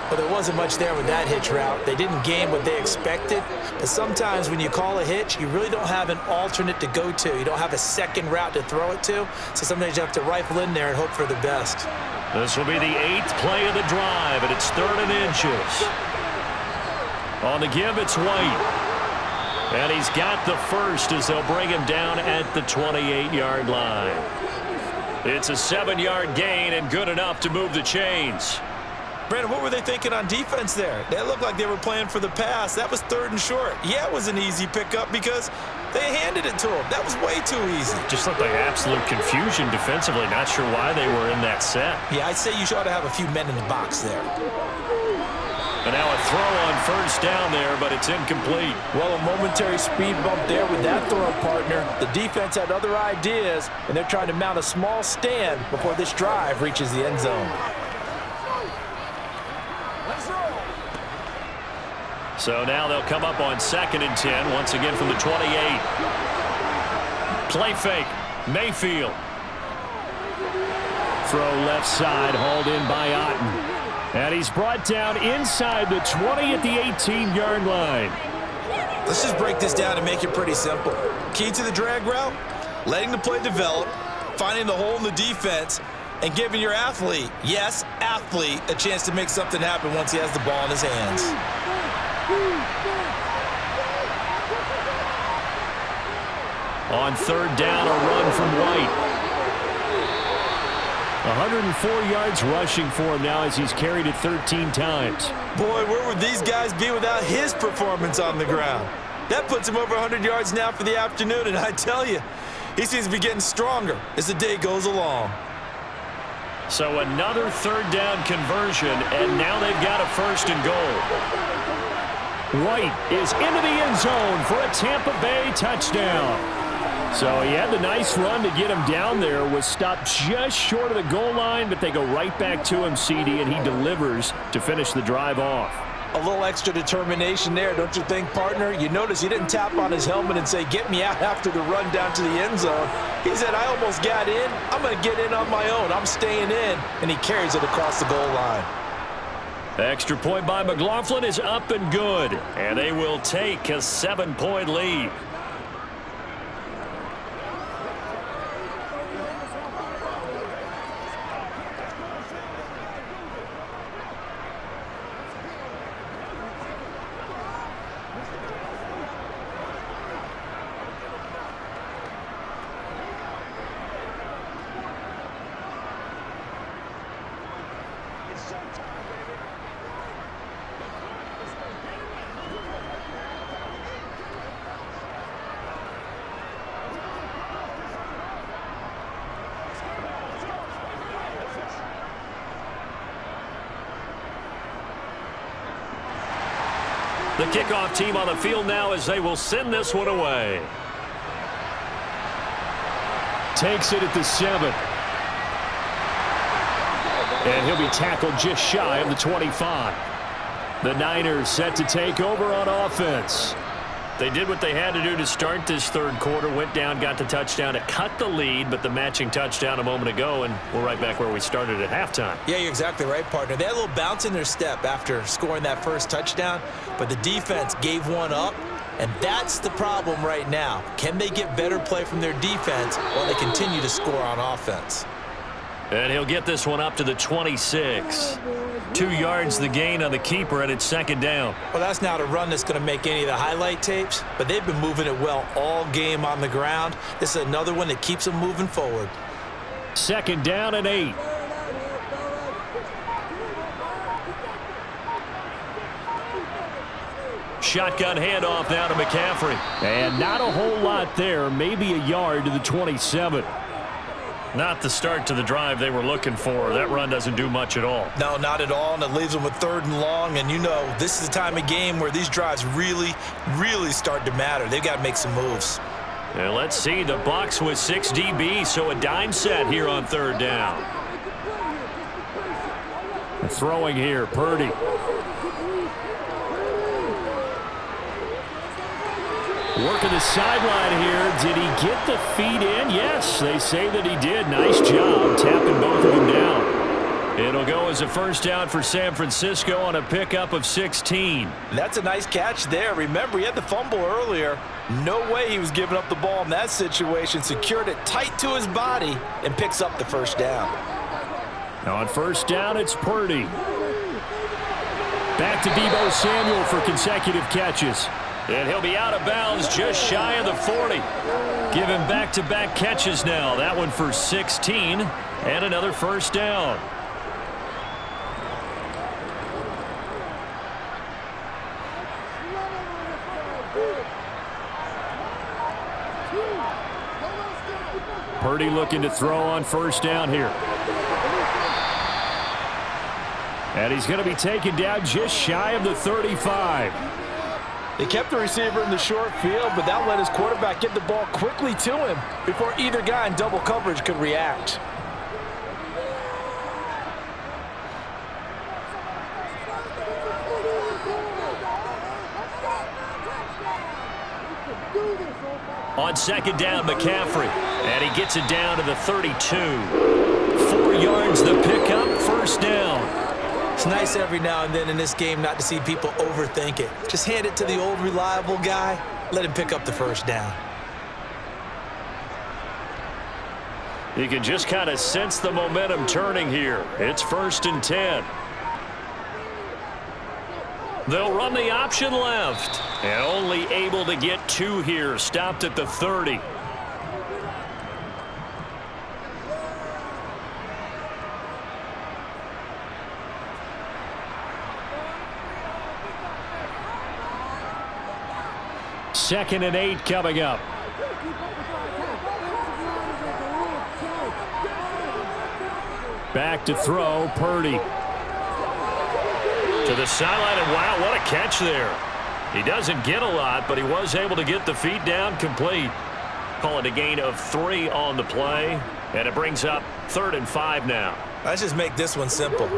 Well, there wasn't much there with that hitch route. They didn't gain what they expected. But sometimes when you call a hitch, you really don't have an alternate to go to. You don't have a second route to throw it to. So sometimes you have to rifle in there and hope for the best. This will be the 8th play of the drive, and it's 3rd and inches. On the give, it's White. And he's got the first as they'll bring him down at the 28-yard line. It's a 7-yard gain and good enough to move the chains. Brandon, what were they thinking on defense there? That looked like they were playing for the pass. That was 3rd and short. Yeah, it was an easy pickup because they handed it to him. That was way too easy. Just looked like absolute confusion defensively. Not sure why they were in that set. Yeah, I'd say you ought to have a few men in the box there. And now a throw on 1st down there, but it's incomplete. Well, a momentary speed bump there with that throw, partner. The defense had other ideas, and they're trying to mount a small stand before this drive reaches the end zone. So now they'll come up on 2nd and 10, once again from the 28. Play fake, Mayfield. Throw left side, hauled in by Otten. And he's brought down inside the 20 at the 18-yard line. Let's just break this down and make it pretty simple. Key to the drag route, letting the play develop, finding the hole in the defense, and giving your athlete, yes, athlete, a chance to make something happen once he has the ball in his hands. On third down, a run from White. 104 yards rushing for him now as he's carried it 13 times. Boy, where would these guys be without his performance on the ground? That puts him over 100 yards now for the afternoon, and I tell you, he seems to be getting stronger as the day goes along. So another third down conversion, and now they've got a first and goal. White is into the end zone for a Tampa Bay touchdown. So he had the nice run to get him down there, was stopped just short of the goal line, but they go right back to him, CD, and he delivers to finish the drive off. A little extra determination there, don't you think, partner? You notice he didn't tap on his helmet and say, get me out after the run down to the end zone. He said, I almost got in. I'm going to get in on my own. I'm staying in. And he carries it across the goal line. The extra point by McLaughlin is up and good, and they will take a 7-point lead. The kickoff team on the field now as they will send this one away. Takes it at the 7. And he'll be tackled just shy of the 25. The Niners set to take over on offense. They did what they had to do to start this third quarter, went down, got the touchdown to cut the lead, but the matching touchdown a moment ago, and we're right back where we started at halftime. Yeah, you're exactly right, partner. They had a little bounce in their step after scoring that first touchdown, but the defense gave one up, and that's the problem right now. Can they get better play from their defense while they continue to score on offense? And he'll get this one up to the 26. 2 yards the gain on the keeper, and it's second down. Well, that's not a run that's going to make any of the highlight tapes, but they've been moving it well all game on the ground. This is another one that keeps them moving forward. Second down and 8. Shotgun handoff now to McCaffrey. And not a whole lot there, maybe a yard to the 27. Not the start to the drive they were looking for. That run doesn't do much at all. No, not at all, and it leaves them with third and long. And you know, this is the time of game where these drives really, really start to matter. They've got to make some moves. And let's see, the Bucs with 6 DB, so a dime set here on third down. Throwing here, Purdy. Working the sideline here. Did he get the feet in? Yes, they say that he did. Nice job tapping both of them down. It'll go as a first down for San Francisco on a pickup of 16. That's a nice catch there. Remember, he had the fumble earlier. No way he was giving up the ball in that situation. Secured it tight to his body and picks up the first down. Now on first down, it's Purdy. Back to Deebo Samuel for consecutive catches. And he'll be out of bounds just shy of the 40. Give him back-to-back catches now. That one for 16 and another first down. Purdy looking to throw on first down here. And he's going to be taken down just shy of the 35. They kept the receiver in the short field, but that let his quarterback get the ball quickly to him before either guy in double coverage could react. On second down, McCaffrey. And he gets it down to the 32. 4 yards the pickup, first down. It's nice every now and then in this game not to see people overthink it. Just hand it to the old reliable guy. Let him pick up the first down. You can just kind of sense the momentum turning here. It's 1st and 10. They'll run the option left. And only able to get 2 here. Stopped at the 30. Second and 8 coming up. Back to throw, Purdy. To the sideline, and wow, what a catch there. He doesn't get a lot, but he was able to get the feet down complete. Call it a gain of 3 on the play, and it brings up 3rd and 5 now. Let's just make this one simple.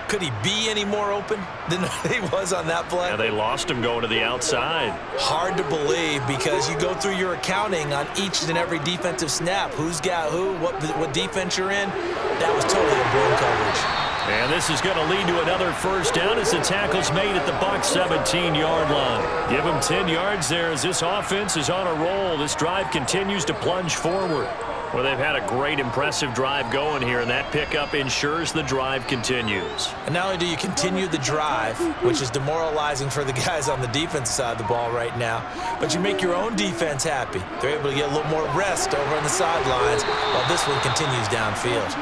Could he be any more open than he was on that play? And they lost him going to the outside. Hard to believe because you go through your accounting on each and every defensive snap. Who's got who, what defense you're in. That was totally a blown coverage. And this is going to lead to another 1st down as the tackle's made at the Bucs 17-yard line. Give them 10 yards there as this offense is on a roll. This drive continues to plunge forward. Well, they've had a great, impressive drive going here, and that pickup ensures the drive continues. And not only do you continue the drive, which is demoralizing for the guys on the defensive side of the ball right now, but you make your own defense happy. They're able to get a little more rest over on the sidelines while this one continues downfield.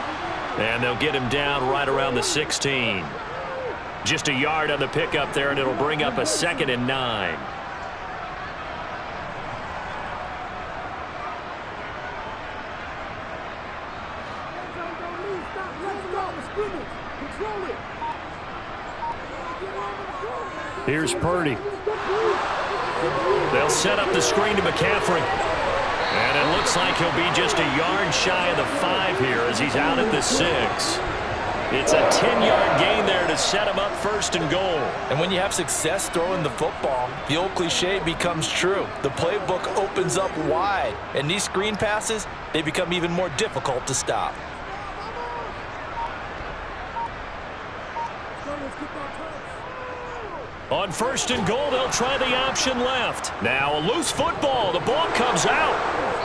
And they'll get him down right around the 16. Just a yard on the pickup there, and it'll bring up a 2nd and 9. Here's Purdy. They'll set up the screen to McCaffrey. And it looks like he'll be just a yard shy of the 5 here as he's out at the 6. It's a 10-yard gain there to set him up 1st and goal. And when you have success throwing the football, the old cliche becomes true. The playbook opens up wide, and these screen passes, they become even more difficult to stop. On 1st and goal, they'll try the option left. Now a loose football. The ball comes out.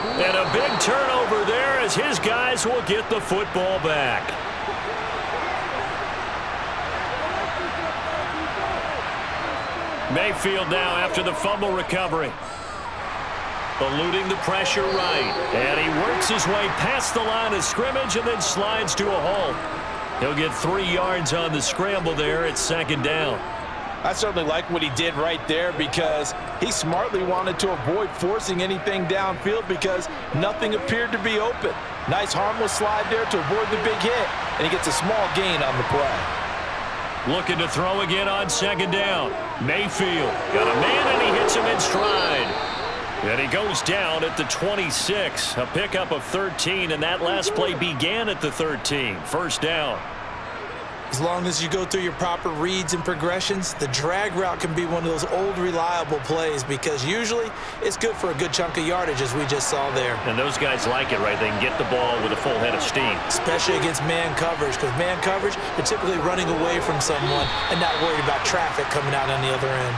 And a big turnover there as his guys will get the football back. Mayfield now after the fumble recovery. Eluding the pressure right. And he works his way past the line of scrimmage and then slides to a halt. He'll get 3 yards on the scramble there at 2nd down. I certainly like what he did right there because he smartly wanted to avoid forcing anything downfield because nothing appeared to be open. Nice harmless slide there to avoid the big hit, and he gets a small gain on the play. Looking to throw again on 2nd down. Mayfield got a man and he hits him in stride. And he goes down at the 26. A pickup of 13, and that last play began at the 13. 1st down. As long as you go through your proper reads and progressions, the drag route can be one of those old reliable plays because usually it's good for a good chunk of yardage as we just saw there. And those guys like it, right? They can get the ball with a full head of steam. Especially against man coverage because man coverage, they're typically running away from someone and not worried about traffic coming out on the other end.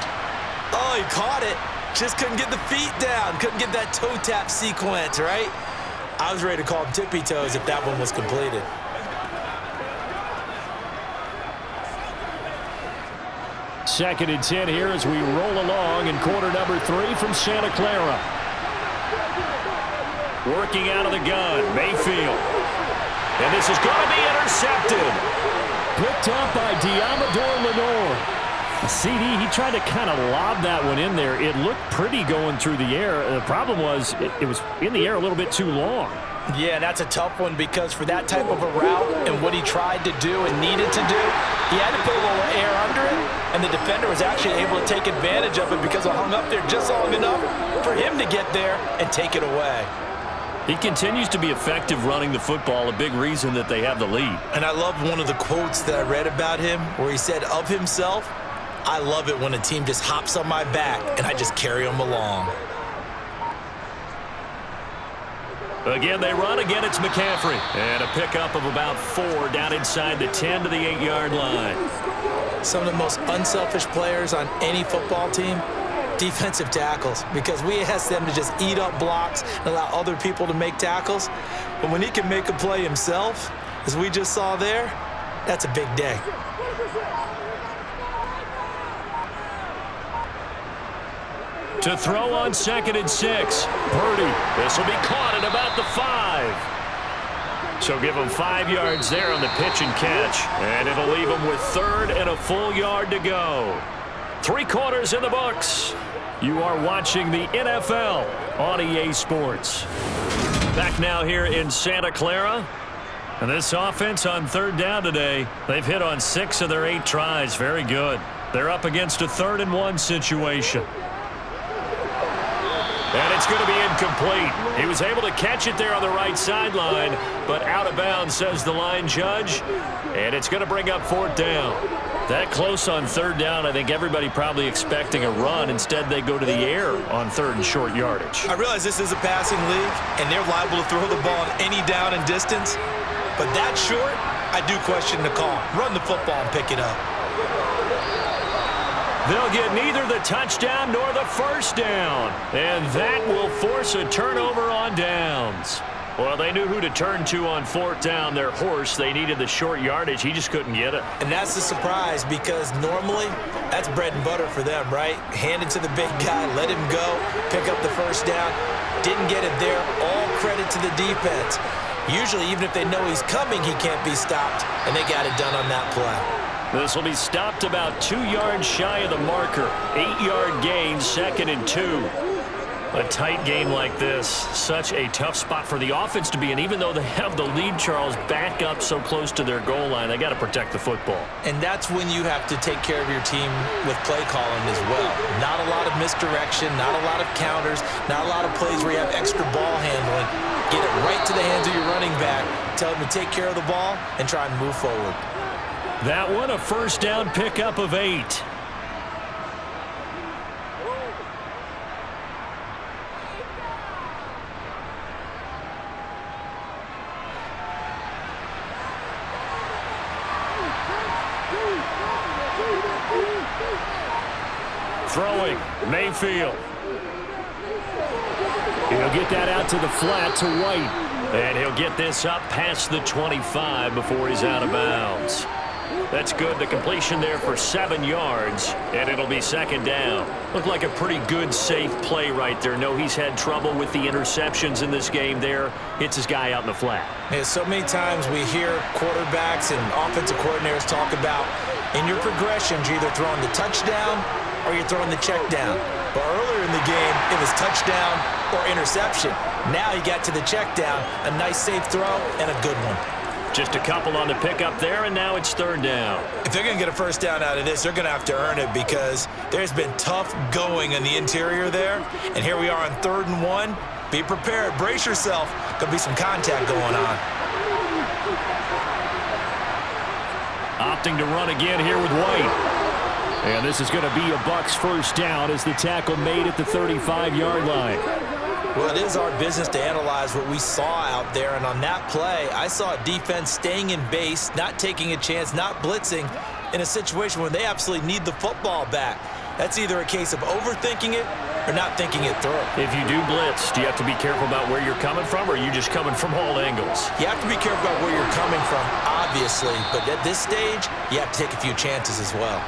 Oh, he caught it. Just couldn't get the feet down. Couldn't get that toe tap sequence, right? I was ready to call him tippy toes if that one was completed. 2nd and 10 here as we roll along in quarter number 3 from Santa Clara. Working out of the gun, Mayfield. And this is going to be intercepted. Picked up by Diamador Lenore. CD, he tried to kind of lob that one in there. It looked pretty going through the air. The problem was it was in the air a little bit too long. Yeah, that's a tough one because for that type of a route and what he tried to do and needed to do, he had to put a little air under it, and the defender was actually able to take advantage of it because it hung up there just long enough for him to get there and take it away. He continues to be effective running the football, a big reason that they have the lead. And I love one of the quotes that I read about him where he said of himself, "I love it when a team just hops on my back and I just carry them along." Again, they run. Again, it's McCaffrey. And a pickup of about 4 down inside the 10 to the 8-yard line. Some of the most unselfish players on any football team Defensive tackles, because we ask them to just eat up blocks and allow other people to make tackles. But when he can make a play himself, as we just saw there, that's a big day. To throw on 2nd and 6. Purdy. This will be caught at about the 5. So give him 5 yards there on the pitch and catch. And it'll leave him with 3rd and a full yard to go. 3 quarters in the books. You are watching the NFL on EA Sports. Back now here in Santa Clara. And this offense on 3rd down today, they've hit on 6 of their 8 tries. Very good. They're up against a 3rd and 1 situation. And it's going to be incomplete. He was able to catch it there on the right sideline, but out of bounds, says the line judge. And it's going to bring up 4th down. That close on 3rd down, I think everybody probably expecting a run. Instead, they go to the air on 3rd and short yardage. I realize this is a passing league, and they're liable to throw the ball on any down and distance. But that short, I do question the call. Run the football and pick it up. They'll get neither the touchdown nor the 1st down. And that will force a turnover on downs. Well, they knew who to turn to on 4th down. Their horse, they needed the short yardage. He just couldn't get it. And that's a surprise because normally that's bread and butter for them, right? Hand it to the big guy, let him go, pick up the 1st down. Didn't get it there. All credit to the defense. Usually, even if they know he's coming, he can't be stopped. And they got it done on that play. This will be stopped about 2 yards shy of the marker. 8-yard gain, 2nd and 2. A tight game like this, such a tough spot for the offense to be in. Even though they have the lead, Charles, back up so close to their goal line, they got to protect the football. And that's when you have to take care of your team with play calling as well. Not a lot of misdirection, not a lot of counters, not a lot of plays where you have extra ball handling. Get it right to the hands of your running back, tell him to take care of the ball, and try and move forward. That one, a 1st down pickup of 8. Throwing, Mayfield. He'll get that out to the flat to White. And he'll get this up past the 25 before he's out of bounds. That's good. The completion there for 7 yards, and it'll be 2nd down. Looked like a pretty good, safe play right there. No, he's had trouble with the interceptions in this game there. Hits his guy out in the flat. Yeah, so many times we hear quarterbacks and offensive coordinators talk about in your progressions, you're either throwing the touchdown or you're throwing the check down. But earlier in the game, it was touchdown or interception. Now he got to the check down, a nice safe throw and a good one. Just a couple on the pickup there, and now it's 3rd down. If they're going to get a 1st down out of this, they're going to have to earn it because there's been tough going in the interior there. And here we are on 3rd and 1. Be prepared. Brace yourself. Going to be some contact going on. Opting to run again here with White. And this is going to be a Bucs 1st down as the tackle made at the 35-yard line. Well, it is our business to analyze what we saw out there, and on that play, I saw a defense staying in base, not taking a chance, not blitzing, in a situation where they absolutely need the football back. That's either a case of overthinking it or not thinking it through. If you do blitz, do you have to be careful about where you're coming from, or are you just coming from all angles? You have to be careful about where you're coming from, obviously, but at this stage, you have to take a few chances as well.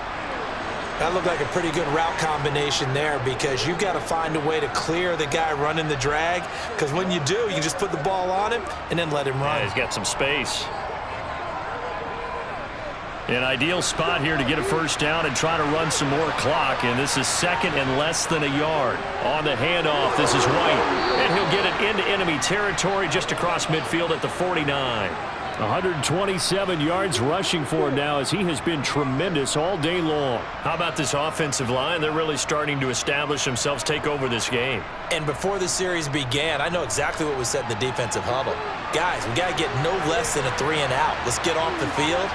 That looked like a pretty good route combination there because you've got to find a way to clear the guy running the drag, because when you do, you can just put the ball on him and then let him run. Yeah, he's got some space. An ideal spot here to get a 1st down and try to run some more clock, and this is 2nd and less than a yard. On the handoff, this is White, and he'll get it into enemy territory just across midfield at the 49. 127 yards rushing for him now as he has been tremendous all day long. How about this offensive line? They're really starting to establish themselves, take over this game. And before the series began, I know exactly what was said in the defensive huddle. Guys, we got to get no less than a 3 and out. Let's get off the field.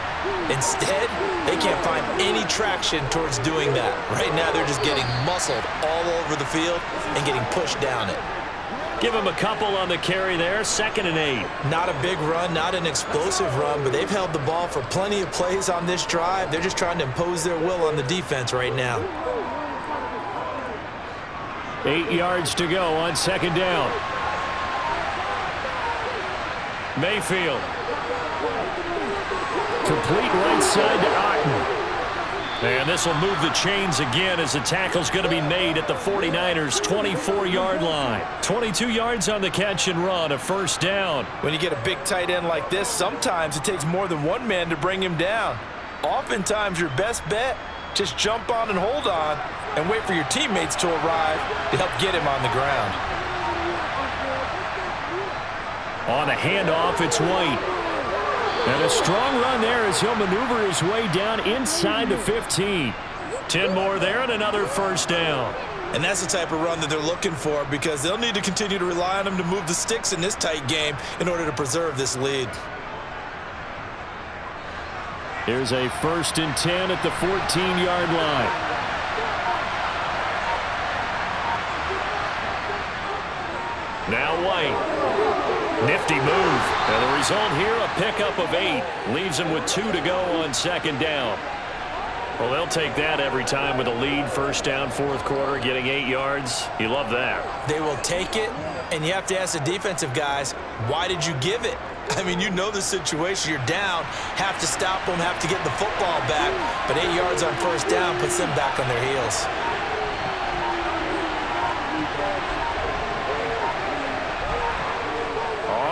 Instead, they can't find any traction towards doing that. Right now, they're just getting muscled all over the field and getting pushed down it. Give him a couple on the carry there, 2nd and 8. Not a big run, not an explosive run, but they've held the ball for plenty of plays on this drive. They're just trying to impose their will on the defense right now. 8 yards to go on second down. Mayfield. Complete right side to Otten. And this will move the chains again as the tackle's going to be made at the 49ers' 24-yard line. 22 yards on the catch and run, a first down. When you get a big tight end like this, sometimes it takes more than one man to bring him down. Oftentimes, your best bet, just jump on and hold on and wait for your teammates to arrive to help get him on the ground. On a handoff, it's White. And a strong run there as he'll maneuver his way down inside the 15. 10 more there and another first down. And that's the type of run that they're looking for because they'll need to continue to rely on him to move the sticks in this tight game in order to preserve this lead. Here's a 1st and 10 at the 14-yard line. Now White. Nifty move. And the result here, a pickup of 8. Leaves him with 2 to go on second down. Well, they'll take that every time with a lead. First down, fourth quarter, getting 8 yards. You love that. They will take it, and you have to ask the defensive guys, why did you give it? I mean, you know the situation. You're down, have to stop them, have to get the football back. But 8 yards on first down puts them back on their heels.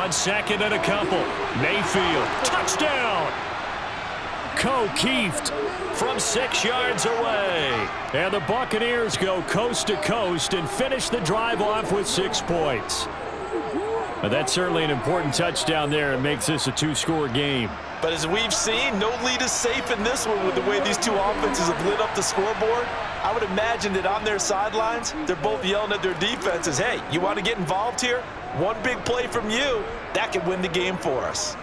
On second and a couple. Mayfield. Touchdown! Keeft from 6 yards away. And the Buccaneers go coast to coast and finish the drive off with 6 points. Now, that's certainly an important touchdown there. It makes this a 2-score game. But as we've seen, no lead is safe in this one with the way these two offenses have lit up the scoreboard. I would imagine that on their sidelines, they're both yelling at their defenses, hey, you want to get involved here? One big play from you, that could win the game for us.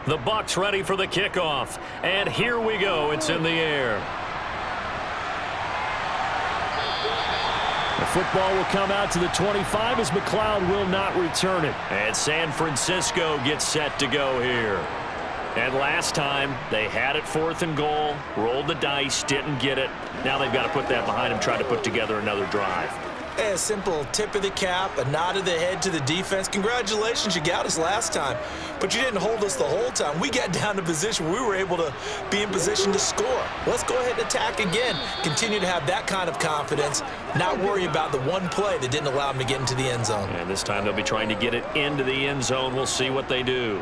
The Bucs ready for the kickoff. And here we go. It's in the air. The football will come out to the 25 as McLeod will not return it. And San Francisco gets set to go here. And last time, they had it 4th and goal, rolled the dice, didn't get it. Now they've got to put that behind them, try to put together another drive. A simple tip of the cap, a nod of the head to the defense. Congratulations, you got us last time. But you didn't hold us the whole time. We got down to position where we were able to be in position to score. Let's go ahead and attack again. Continue to have that kind of confidence, not worry about the one play that didn't allow them to get into the end zone. And this time they'll be trying to get it into the end zone. We'll see what they do.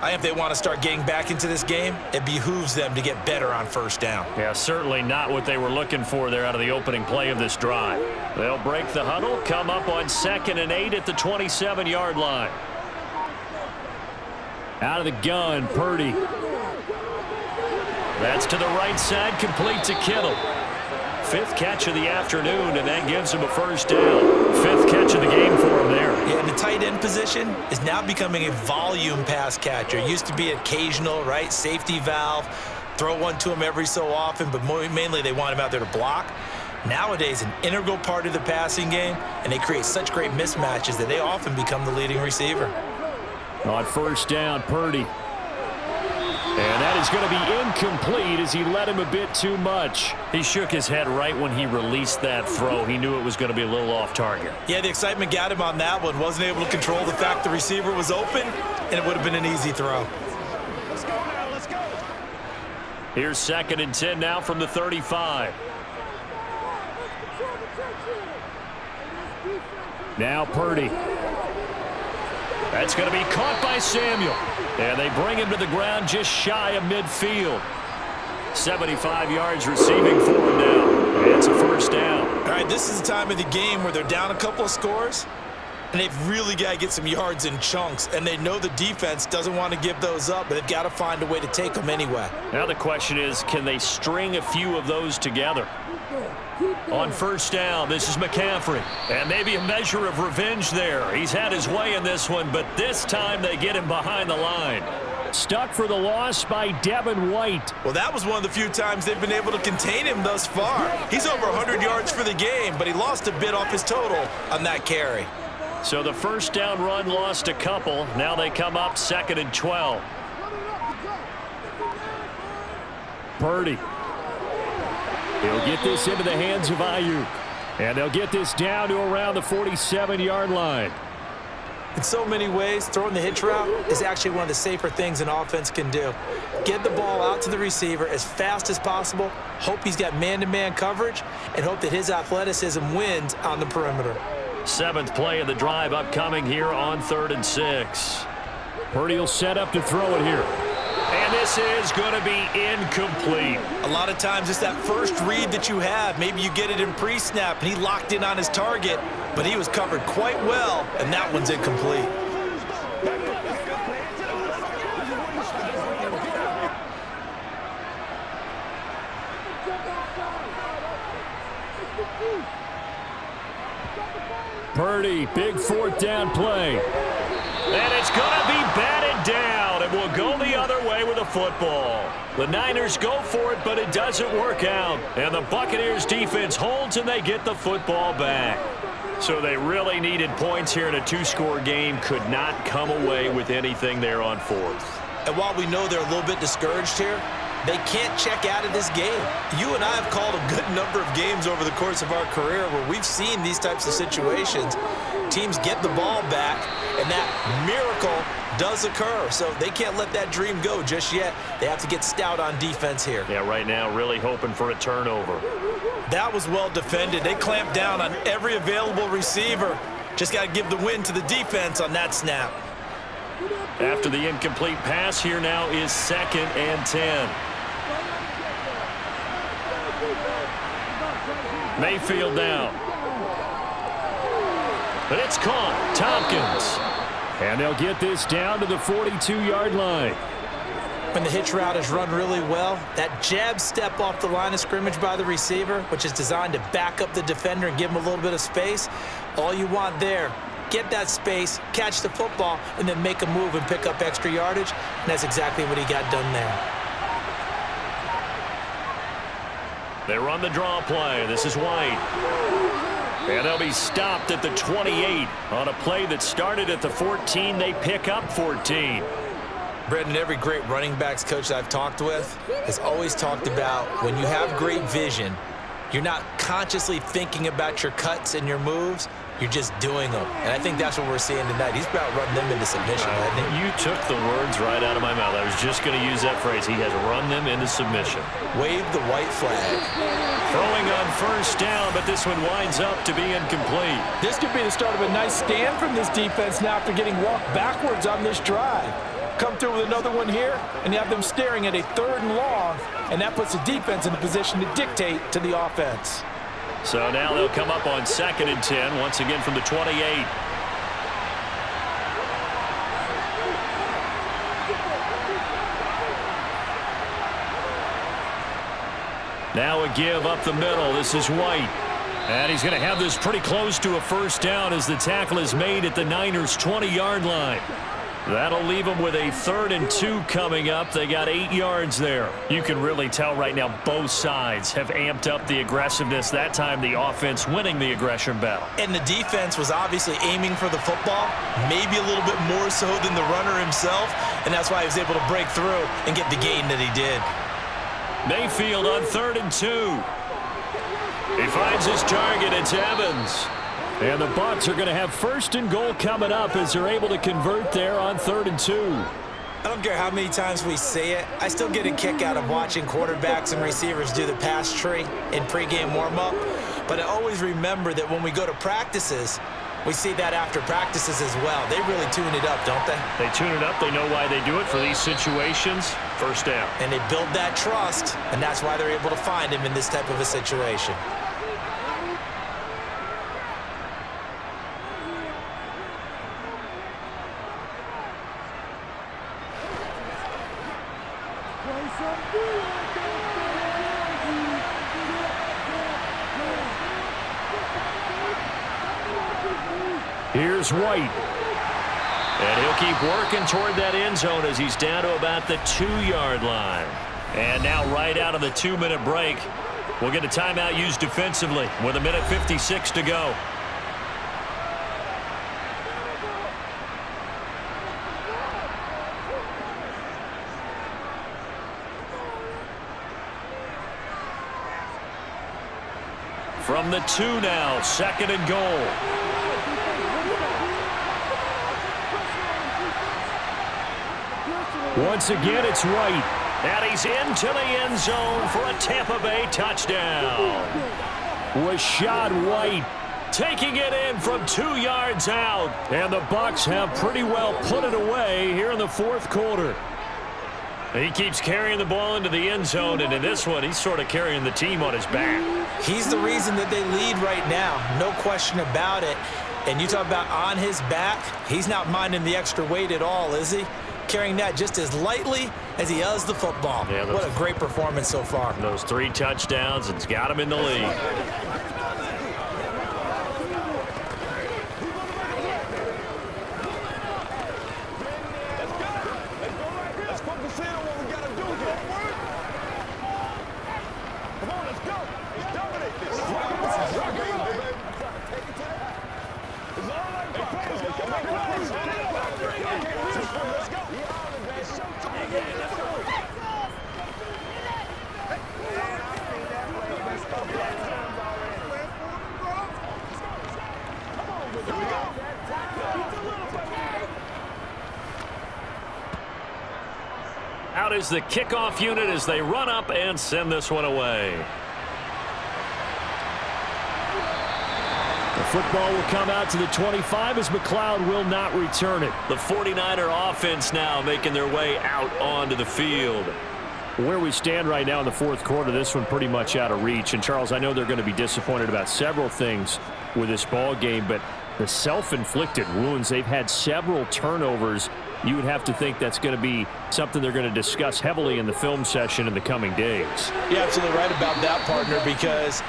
I think if they want to start getting back into this game, it behooves them to get better on first down. Yeah, certainly not what they were looking for there out of the opening play of this drive. They'll break the huddle, come up on 2nd and 8 at the 27-yard line. Out of the gun, Purdy. That's to the right side, complete to Kittle. 5th catch of the afternoon, and that gives him a first down. 5th catch of the game for him there. Yeah, and the tight end position is now becoming a volume pass catcher. It used to be occasional, right? Safety valve, throw one to him every so often, but mainly they want him out there to block. Nowadays, an integral part of the passing game, and they create such great mismatches that they often become the leading receiver. On first down, Purdy. And that is going to be incomplete as he led him a bit too much. He shook his head right when he released that throw. He knew it was going to be a little off target. Yeah, the excitement got him on that one. Wasn't able to control the fact the receiver was open, and it would have been an easy throw. Let's go now, let's go. Here's 2nd and 10 now from the 35. Now Purdy. That's going to be caught by Samuel. And they bring him to the ground just shy of midfield. 75 yards receiving for him now. And it's a first down. All right, this is the time of the game where they're down a couple of scores. And they've really got to get some yards in chunks, and they know the defense doesn't want to give those up, but they've got to find a way to take them anyway. Now the question is, can they string a few of those together? On first down, this is McCaffrey. And maybe a measure of revenge there. He's had his way in this one, but this time they get him behind the line. Stuck for the loss by Devin White. Well, that was one of the few times they've been able to contain him thus far. He's over 100 yards for the game, but he lost a bit off his total on that carry. So the first down run lost a couple. Now they come up 2nd and 12. Purdy. He'll get this into the hands of Ayuk. And they'll get this down to around the 47-yard line. In so many ways, throwing the hitch route is actually one of the safer things an offense can do. Get the ball out to the receiver as fast as possible, hope he's got man-to-man coverage, and hope that his athleticism wins on the perimeter. 7th play of the drive upcoming here on 3rd and 6. Purdy will set up to throw it here. And this is going to be incomplete. A lot of times it's that first read that you have. Maybe you get it in pre-snap, and he locked in on his target, but he was covered quite well, and that one's incomplete. Purdy, big 4th down play. And it's going to be batted down, and we'll go the other way with the football. The Niners go for it, but it doesn't work out. And the Buccaneers defense holds, and they get the football back. So they really needed points here in a 2-score game. Could not come away with anything there on 4th. And while we know they're a little bit discouraged here, they can't check out of this game. You and I have called a good number of games over the course of our career where we've seen these types of situations. Teams get the ball back, and that miracle does occur. So they can't let that dream go just yet. They have to get stout on defense here. Yeah, right now really hoping for a turnover. That was well defended. They clamped down on every available receiver. Just got to give the win to the defense on that snap. After the incomplete pass, here now is 2nd and 10. Mayfield now. But it's caught. Tompkins. And they'll get this down to the 42-yard line. When the hitch route is run really well, that jab step off the line of scrimmage by the receiver, which is designed to back up the defender and give him a little bit of space, all you want there, get that space, catch the football, and then make a move and pick up extra yardage, and that's exactly what he got done there. They run the draw play. This is White. And they'll be stopped at the 28 on a play that started at the 14. They pick up 14. Brendan, every great running backs coach I've talked with has always talked about when you have great vision, you're not consciously thinking about your cuts and your moves. You're just doing them. And I think that's what we're seeing tonight. He's about running them into submission. You took the words right out of my mouth. I was just going to use that phrase. He has run them into submission. Wave the white flag. Throwing on first down, but this one winds up to be incomplete. This could be the start of a nice stand from this defense now after getting walked backwards on this drive. Come through with another one here, and you have them staring at a 3rd and long, and that puts the defense in a position to dictate to the offense. So now they'll come up on 2nd and 10, once again from the 28. Now a give up the middle. This is White. And he's going to have this pretty close to a first down as the tackle is made at the Niners' 20-yard line. That'll leave them with a 3rd and 2 coming up. They got 8 yards there. You can really tell right now both sides have amped up the aggressiveness. That time the offense winning the aggression battle. And the defense was obviously aiming for the football, maybe a little bit more so than the runner himself, and that's why he was able to break through and get the gain that he did. Mayfield on 3rd and 2. He finds his target. It's Evans. And the Bucs are going to have 1st and goal coming up as they're able to convert there on 3rd and 2. I don't care how many times we say it, I still get a kick out of watching quarterbacks and receivers do the pass tree in pregame warm-up. But I always remember that when we go to practices, we see that after practices as well. They really tune it up, don't they? They tune it up. They know why they do it for these situations. First down. And they build that trust, and that's why they're able to find him in this type of a situation. Here's White. And he'll keep working toward that end zone as he's down to about the 2-yard line. And now right out of the 2-minute break, we'll get a timeout used defensively with 1:56 to go. From the 2 now, 2nd and goal. Once again, it's White. And he's into the end zone for a Tampa Bay touchdown. Rashad White Taking it in from 2 yards out. And the Bucs have pretty well put it away here in the 4th quarter. He keeps carrying the ball into the end zone, and in this one, he's sort of carrying the team on his back. He's the reason that they lead right now, no question about it. And you talk about on his back, he's not minding the extra weight at all, is he? Carrying that just as lightly as he does the football. Yeah, what a great performance so far. Those 3 touchdowns, it's got him in the lead. Out is the kickoff unit as they run up and send this one away. The football will come out to the 25 as McLeod will not return it. The 49er offense now making their way out onto the field. Where we stand right now in the 4th quarter, this one pretty much out of reach. And, Charles, I know they're going to be disappointed about several things with this ball game, but the self-inflicted wounds, they've had several turnovers. You would have to think that's going to be something they're going to discuss heavily in the film session in the coming days. You're absolutely right about that, partner, because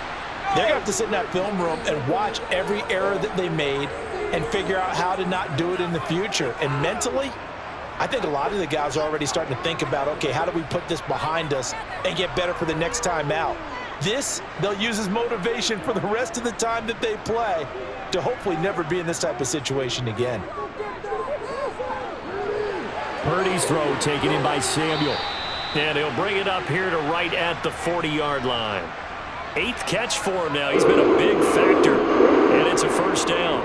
they're going to have to sit in that film room and watch every error that they made and figure out how to not do it in the future. And mentally, I think a lot of the guys are already starting to think about, okay, how do we put this behind us and get better for the next time out? This, they'll use as motivation for the rest of the time that they play to hopefully never be in this type of situation again. Purdy's throw taken in by Samuel. And he'll bring it up here to right at the 40-yard line. 8th catch for him now. He's been a big factor, and it's a first down.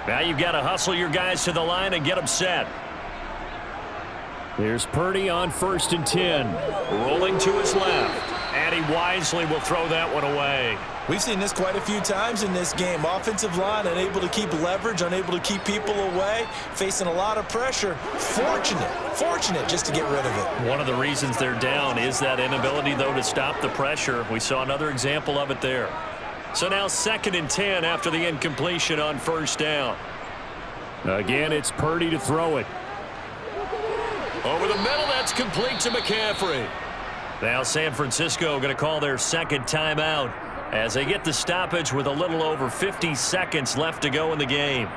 Now you've got to hustle your guys to the line and get them set. There's Purdy on 1st and 10. Rolling to his left. And he wisely will throw that one away. We've seen this quite a few times in this game. Offensive line unable to keep leverage, unable to keep people away, facing a lot of pressure. Fortunate just to get rid of it. One of the reasons they're down is that inability, though, to stop the pressure. We saw another example of it there. So now 2nd and 10 after the incompletion on 1st down. Again, it's Purdy to throw it. Over the middle, that's complete to McCaffrey. Now San Francisco going to call their 2nd timeout as they get the stoppage with a little over 50 seconds left to go in the game.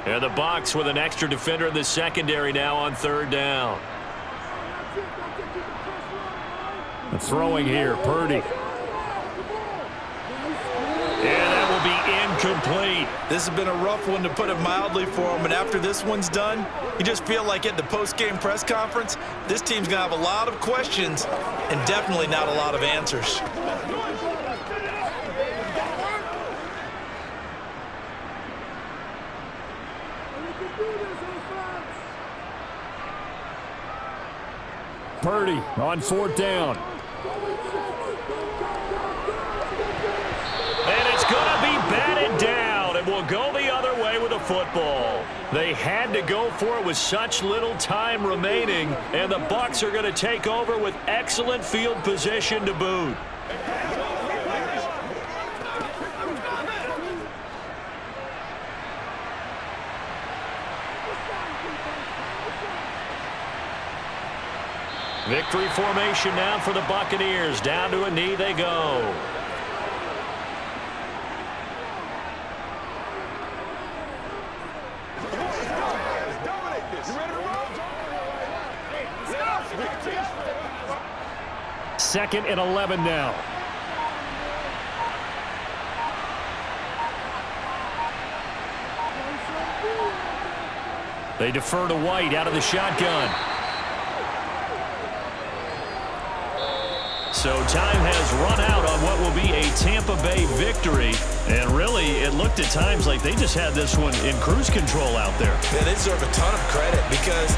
And the Bucs with an extra defender in the secondary now on 3rd down. The throwing here, Purdy. And that will be incomplete. This has been a rough one, to put it mildly, for him. And after this one's done, you just feel like at the post-game press conference, this team's going to have a lot of questions and definitely not a lot of answers. Purdy on 4th down. And it's going to be batted down, and will go the other way with the football. They had to go for it with such little time remaining, and the Bucs are going to take over with excellent field position to boot. Victory formation now for the Buccaneers. Down to a knee they go. Second and 11 now. They defer to White out of the shotgun. So time has run out on what will be a Tampa Bay victory. And really, it looked at times like they just had this one in cruise control out there. Yeah, they deserve a ton of credit because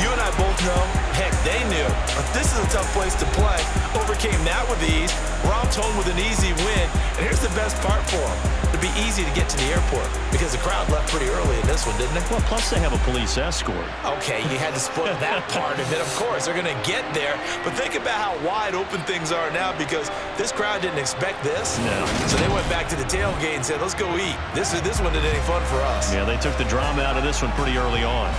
you and I both know, heck, they knew. But this is a tough place to play. Overcame that with ease. Romped home with an easy win. And here's the best part for them. It'd be easy to get to the airport because the crowd left pretty early in this one, didn't it? Well, plus they have a police escort. Okay, you had to split that part of it. Of course, they're going to get there. But think about how wide open things are now because this crowd didn't expect this. No. So they went back to the tailgate and said, let's go eat. This one isn't any fun for us. Yeah, they took the drama out of this one pretty early on.